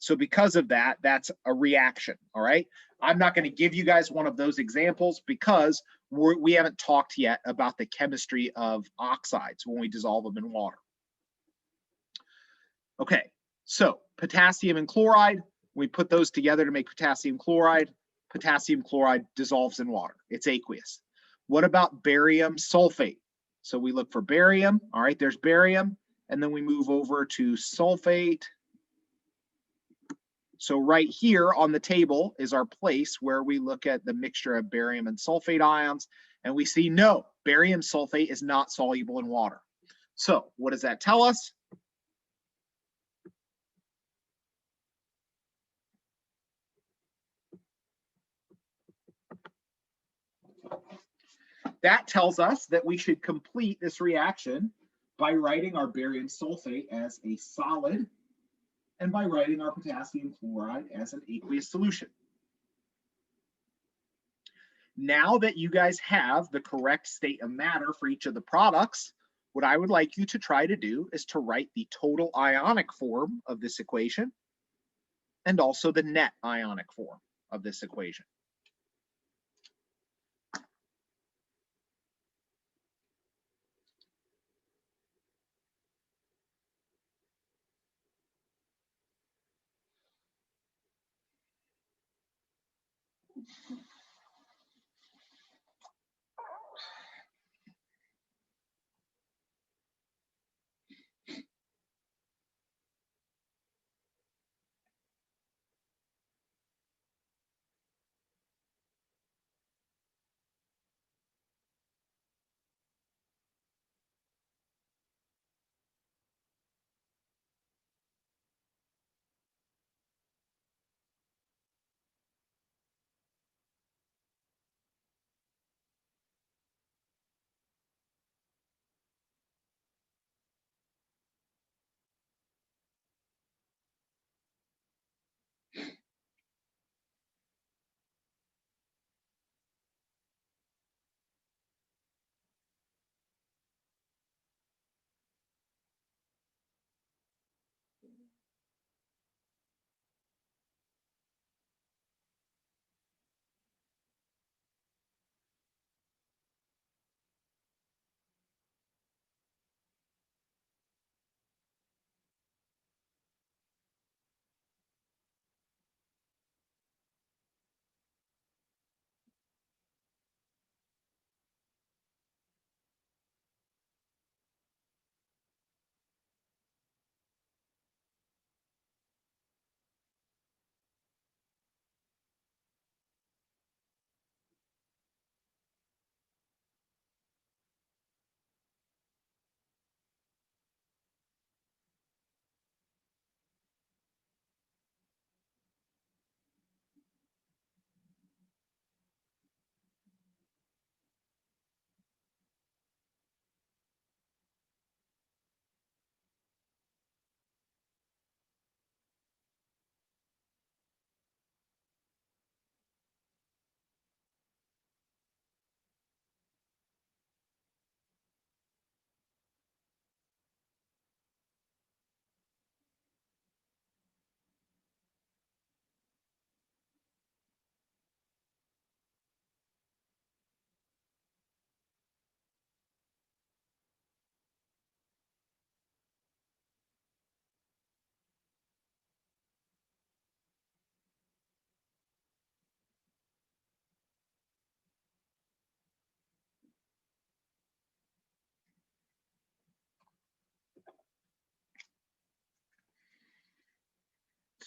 So because of that, that's a reaction, all right? I'm not going to give you guys one of those examples because we haven't talked yet about the chemistry of oxides when we dissolve them in water. Okay, so potassium and chloride, we put those together to make potassium chloride. Potassium chloride dissolves in water. It's aqueous. What about barium sulfate? So we look for barium. All right, there's barium. And then we move over to sulfate. So right here on the table is our place where we look at the mixture of barium and sulfate ions. And we see, no, barium sulfate is not soluble in water. So what does that tell us? That tells us that we should complete this reaction by writing our barium sulfate as a solid and by writing our potassium chloride as an aqueous solution. Now that you guys have the correct state of matter for each of the products, what I would like you to try to do is to write the total ionic form of this equation and also the net ionic form of this equation.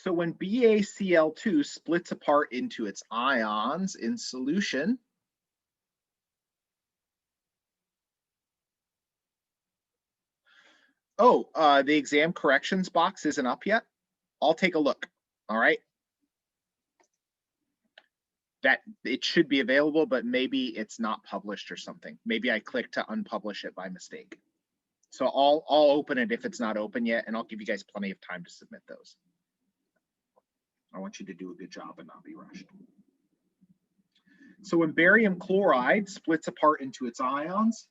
So when BaCl2 splits apart into its ions in solution, the exam corrections box isn't up yet. I'll take a look. All right. That it should be available, but maybe it's not published or something. Maybe I clicked to unpublish it by mistake. So I'll open it if it's not open yet, and I'll give you guys plenty of time to submit those. I want you to do a good job and not be rushed. So when barium chloride splits apart into its ions,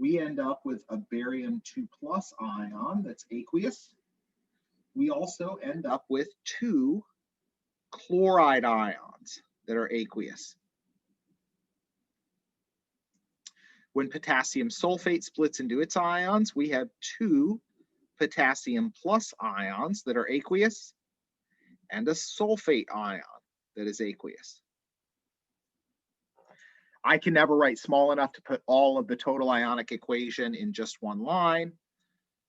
we end up with a barium 2+ ion that's aqueous. We also end up with 2 chloride ions that are aqueous. When potassium sulfate splits into its ions, we have 2 potassium plus ions that are aqueous and a sulfate ion that is aqueous. I can never write small enough to put all of the total ionic equation in just one line.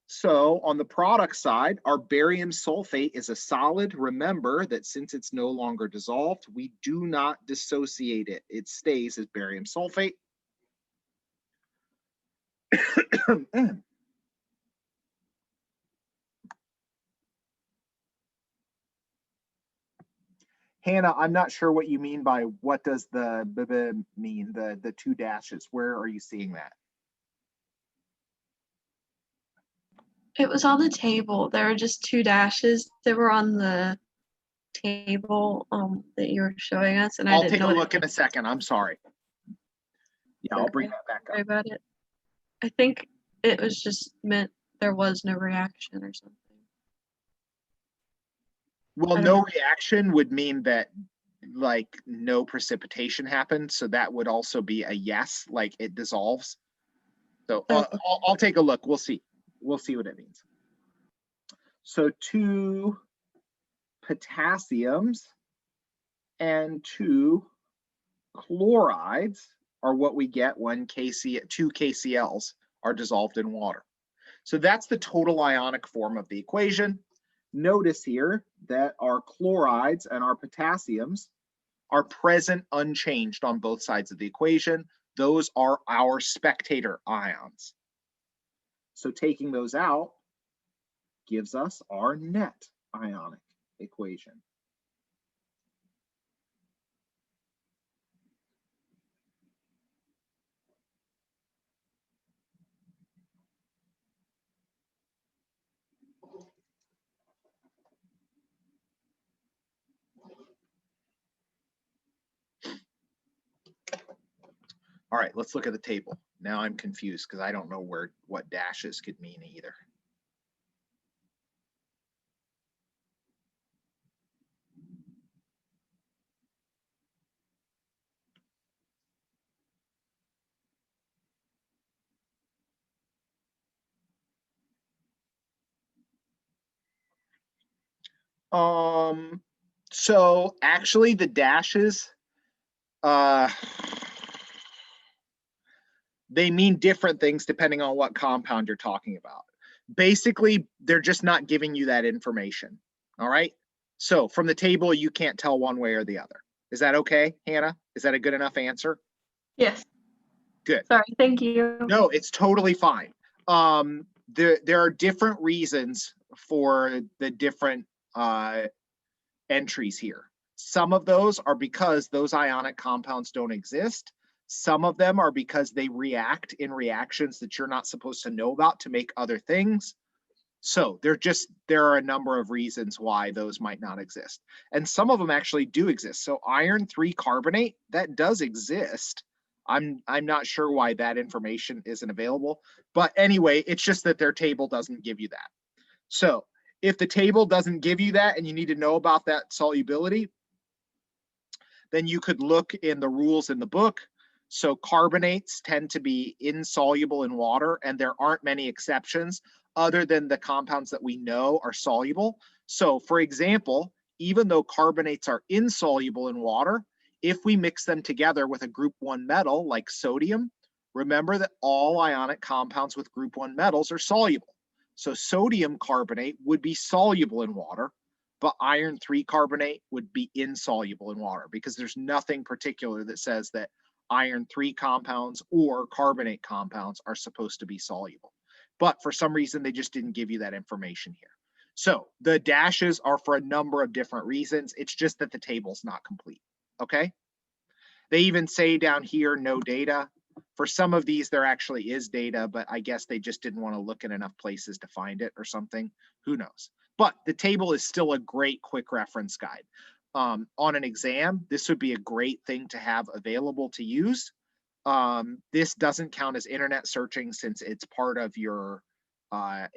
So on the product side, our barium sulfate is a solid. Remember that since it's no longer dissolved, we do not dissociate it. It stays as barium sulfate. Hannah, I'm not sure what you mean by what does the BB mean, the 2 dashes. Where are you seeing that? It was on the table. There were just 2 dashes that were on the table that you were showing us, and I'll take a look in a second. I'm sorry. Yeah, I'll bring that back up. Sorry about it. I think it was just meant there was no reaction or something. Well, no reaction would mean that like no precipitation happened. So that would also be a yes, like it dissolves. So I'll take a look. We'll see. We'll see what it means. So 2 potassiums and 2 chlorides are what we get when 2 KCl's are dissolved in water. So that's the total ionic form of the equation. Notice here that our chlorides and our potassiums are present unchanged on both sides of the equation. Those are our spectator ions. So taking those out gives us our net ionic equation. All right, let's look at the table. Now I'm confused because I don't know what dashes could mean either. So actually the dashes, they mean different things depending on what compound you're talking about. Basically, they're just not giving you that information. All right. So from the table, you can't tell one way or the other. Is that okay, Hannah? Is that a good enough answer? Yes. Good. Sorry, thank you. No, it's totally fine. There are different reasons for the different entries here. Some of those are because those ionic compounds don't exist. Some of them are because they react in reactions that you're not supposed to know about to make other things. So there are a number of reasons why those might not exist. And some of them actually do exist. So iron 3 carbonate, that does exist. I'm not sure why that information isn't available. But anyway, it's just that their table doesn't give you that. So if the table doesn't give you that and you need to know about that solubility, then you could look in the rules in the book. So carbonates tend to be insoluble in water, and there aren't many exceptions other than the compounds that we know are soluble. So for example, even though carbonates are insoluble in water, if we mix them together with a group 1 metal like sodium, remember that all ionic compounds with group 1 metals are soluble. So sodium carbonate would be soluble in water. but iron 3 carbonate would be insoluble in water because there's nothing particular that says that iron 3 compounds or carbonate compounds are supposed to be soluble. But for some reason, they just didn't give you that information here. So the dashes are for a number of different reasons. It's just that the table's not complete, okay? They even say down here, no data. For some of these, there actually is data, but I guess they just didn't want to look in enough places to find it or something. Who knows? But the table is still a great quick reference guide. On an exam, this would be a great thing to have available to use. This doesn't count as internet searching since it's part of your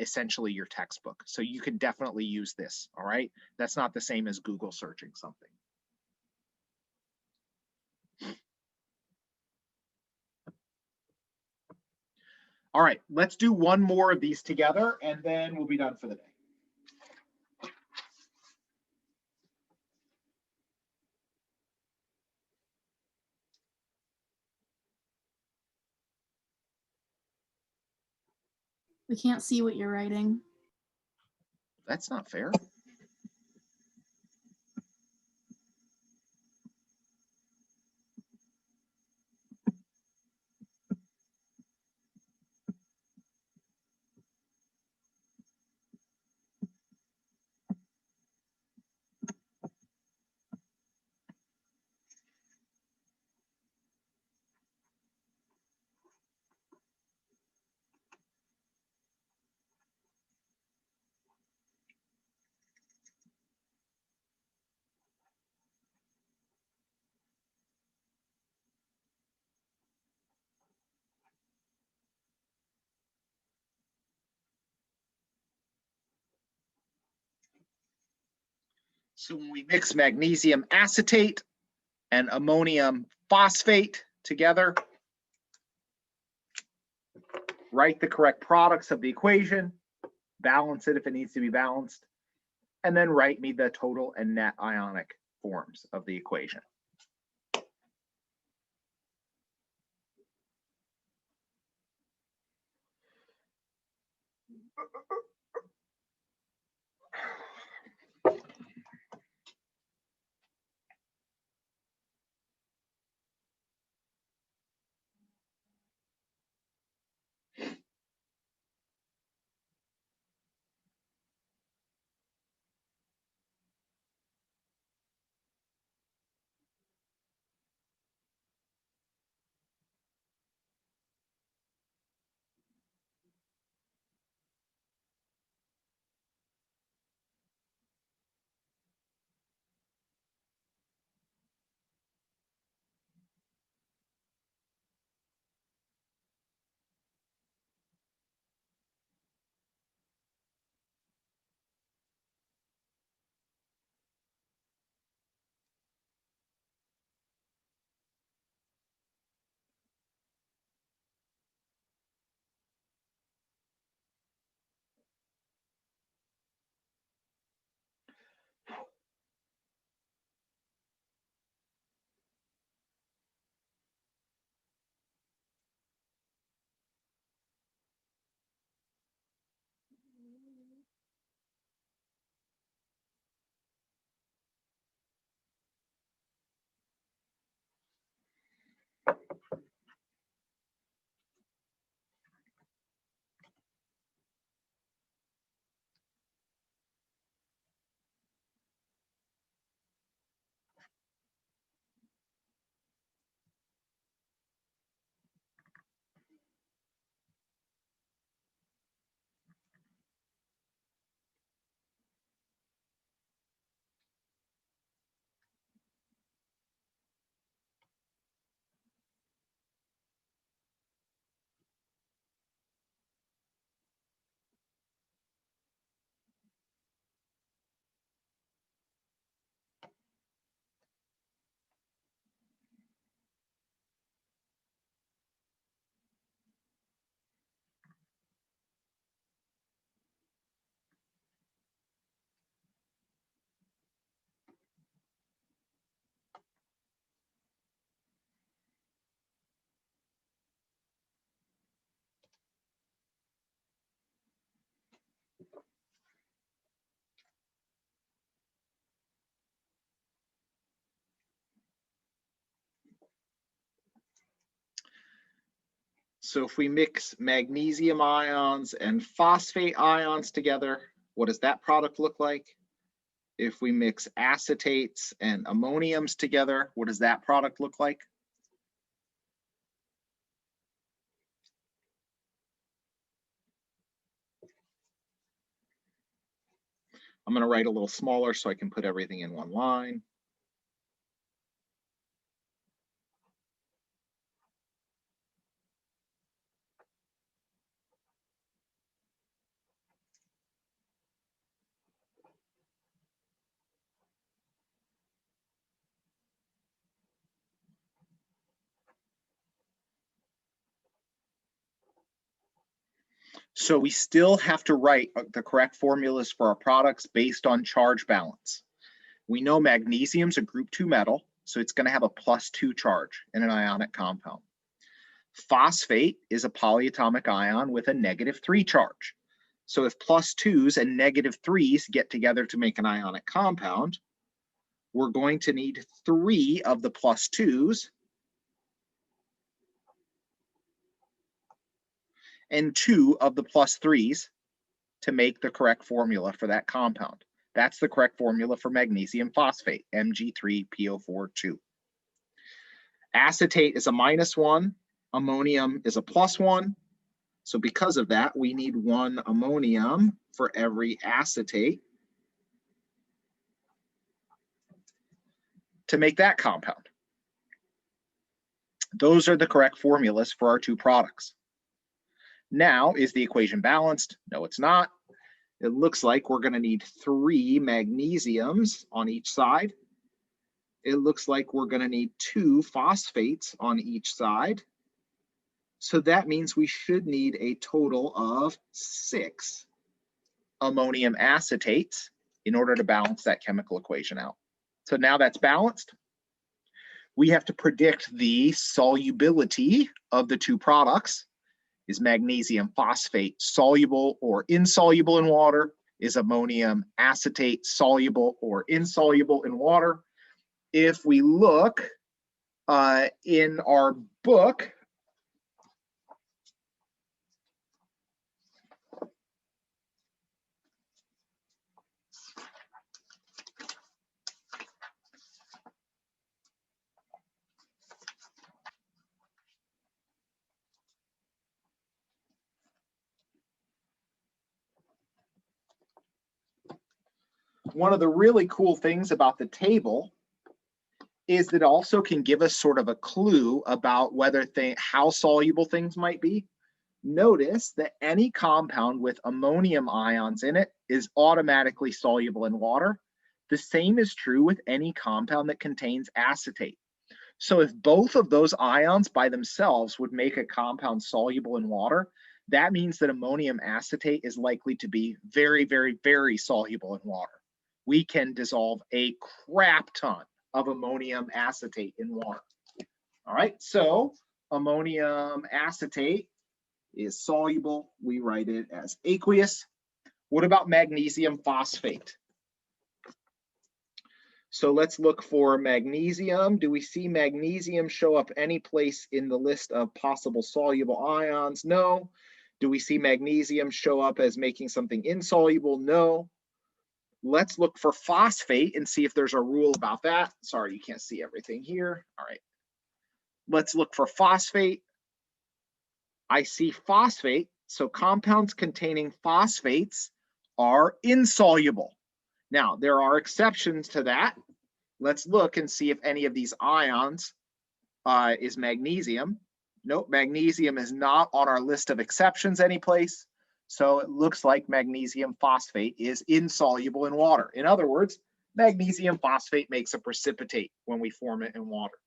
essentially your textbook. So you can definitely use this, all right? That's not the same as Google searching something. All right, let's do one more of these together and then we'll be done for the day. We can't see what you're writing. That's not fair. So when we mix magnesium acetate and ammonium phosphate together, write the correct products of the equation, balance it if it needs to be balanced, and then write me the total and net ionic forms of the equation. So if we mix magnesium ions and phosphate ions together, what does that product look like? If we mix acetates and ammoniums together, what does that product look like? I'm going to write a little smaller so I can put everything in one line. So we still have to write the correct formulas for our products based on charge balance. We know magnesium's a group 2 metal, so it's going to have a +2 charge in an ionic compound. Phosphate is a polyatomic ion with a -3 charge. So if +2s and -3s get together to make an ionic compound, we're going to need 3 of the +2s and 2 of the +3s to make the correct formula for that compound. That's the correct formula for magnesium phosphate, Mg3PO4 2. Acetate is a -1, ammonium is a +1. So because of that, we need 1 ammonium for every acetate to make that compound. Those are the correct formulas for our two products. Now, is the equation balanced? No, it's not. It looks like we're going to need 3 magnesiums on each side. It looks like we're going to need 2 phosphates on each side. So that means we should need a total of 6 ammonium acetates in order to balance that chemical equation out. So now that's balanced. We have to predict the solubility of the two products. Is magnesium phosphate soluble or insoluble in water? Is ammonium acetate soluble or insoluble in water? If we look in our book, one of the really cool things about the table is that it also can give us sort of a clue about whether how soluble things might be. Notice that any compound with ammonium ions in it is automatically soluble in water. The same is true with any compound that contains acetate. So if both of those ions by themselves would make a compound soluble in water, that means that ammonium acetate is likely to be very, very, very soluble in water. We can dissolve a crap ton of ammonium acetate in water. All right, so ammonium acetate is soluble. We write it as aqueous. What about magnesium phosphate? So let's look for magnesium. Do we see magnesium show up any place in the list of possible soluble ions? No. Do we see magnesium show up as making something insoluble? No. Let's look for phosphate and see if there's a rule about that. Sorry, you can't see everything here. All right. Let's look for phosphate. I see phosphate. So compounds containing phosphates are insoluble. Now, there are exceptions to that. Let's look and see if any of these ions is magnesium. Nope, magnesium is not on our list of exceptions anyplace. So it looks like magnesium phosphate is insoluble in water. In other words, magnesium phosphate makes a precipitate when we form it in water.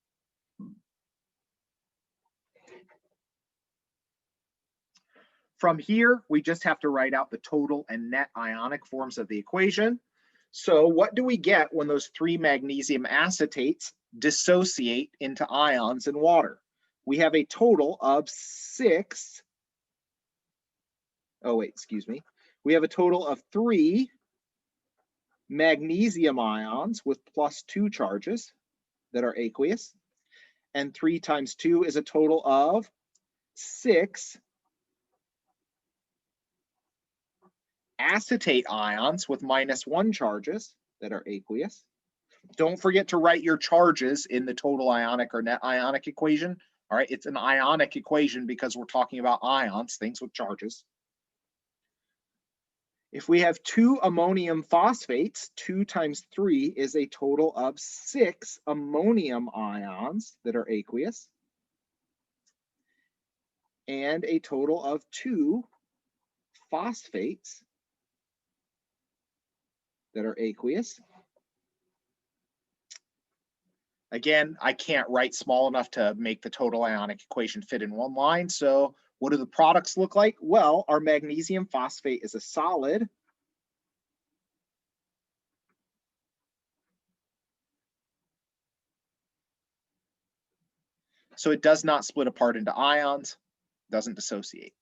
From here, we just have to write out the total and net ionic forms of the equation. So what do we get when those 3 magnesium acetates dissociate into ions in water? We have a total of 6. Oh, wait, excuse me. We have a total of 3 magnesium ions with +2 charges that are aqueous. And 3 times 2 is a total of 6 acetate ions with -1 charges that are aqueous. Don't forget to write your charges in the total ionic or net ionic equation. All right, it's an ionic equation because we're talking about ions, things with charges. If we have 2 ammonium phosphates, 2 times 3 is a total of 6 ammonium ions that are aqueous, and a total of 2 phosphates that are aqueous. Again, I can't write small enough to make the total ionic equation fit in one line. So what do the products look like? Well, our magnesium phosphate is a solid. So it does not split apart into ions, doesn't dissociate.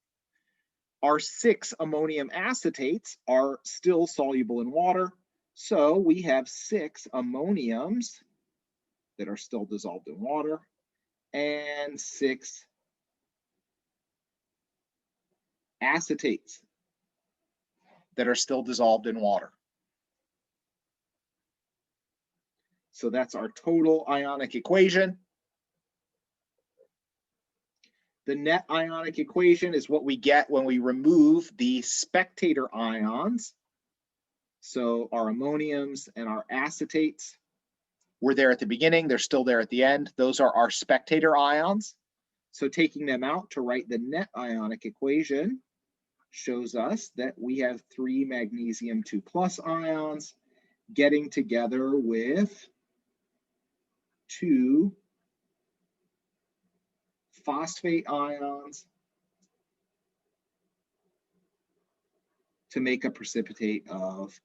Our 6 ammonium acetates are still soluble in water. So we have 6 ammoniums that are still dissolved in water and 6 acetates that are still dissolved in water. So that's our total ionic equation. The net ionic equation is what we get when we remove the spectator ions. So our ammoniums and our acetates were there at the beginning, they're still there at the end. Those are our spectator ions. So taking them out to write the net ionic equation shows us that we have 3 magnesium 2+ ions getting together with 2 phosphate ions to make a precipitate of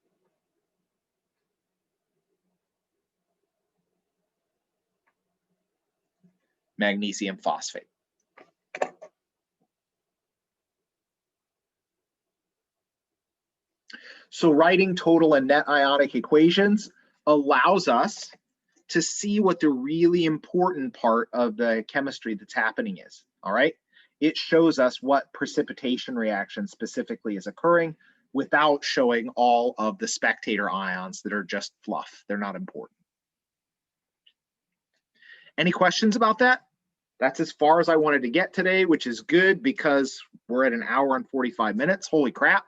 magnesium phosphate. So writing total and net ionic equations allows us to see what the really important part of the chemistry that's happening is, all right? It shows us what precipitation reaction specifically is occurring without showing all of the spectator ions that are just fluff. They're not important. Any questions about that? That's as far as I wanted to get today, which is good because we're at 1 hour and 45 minutes. Holy crap.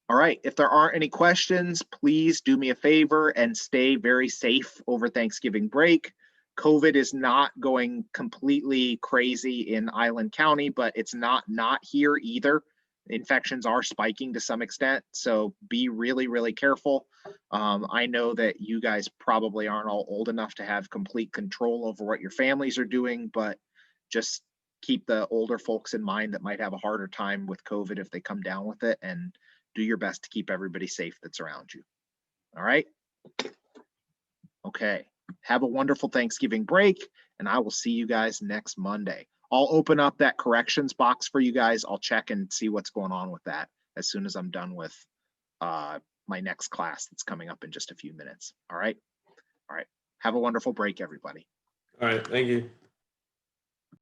All right, if there aren't any questions, please do me a favor and stay very safe over Thanksgiving break. COVID is not going completely crazy in Island County, but it's not here either. Infections are spiking to some extent, so be really, really careful. I know that you guys probably aren't all old enough to have complete control over what your families are doing, but just keep the older folks in mind that might have a harder time with COVID if they come down with it, and do your best to keep everybody safe that's around you. All right? Okay. Have a wonderful Thanksgiving break, and I will see you guys next Monday. I'll open up that corrections box for you guys. I'll check and see what's going on with that as soon as I'm done with my next class that's coming up in just a few minutes. All right? All right. Have a wonderful break, everybody. All right, thank you.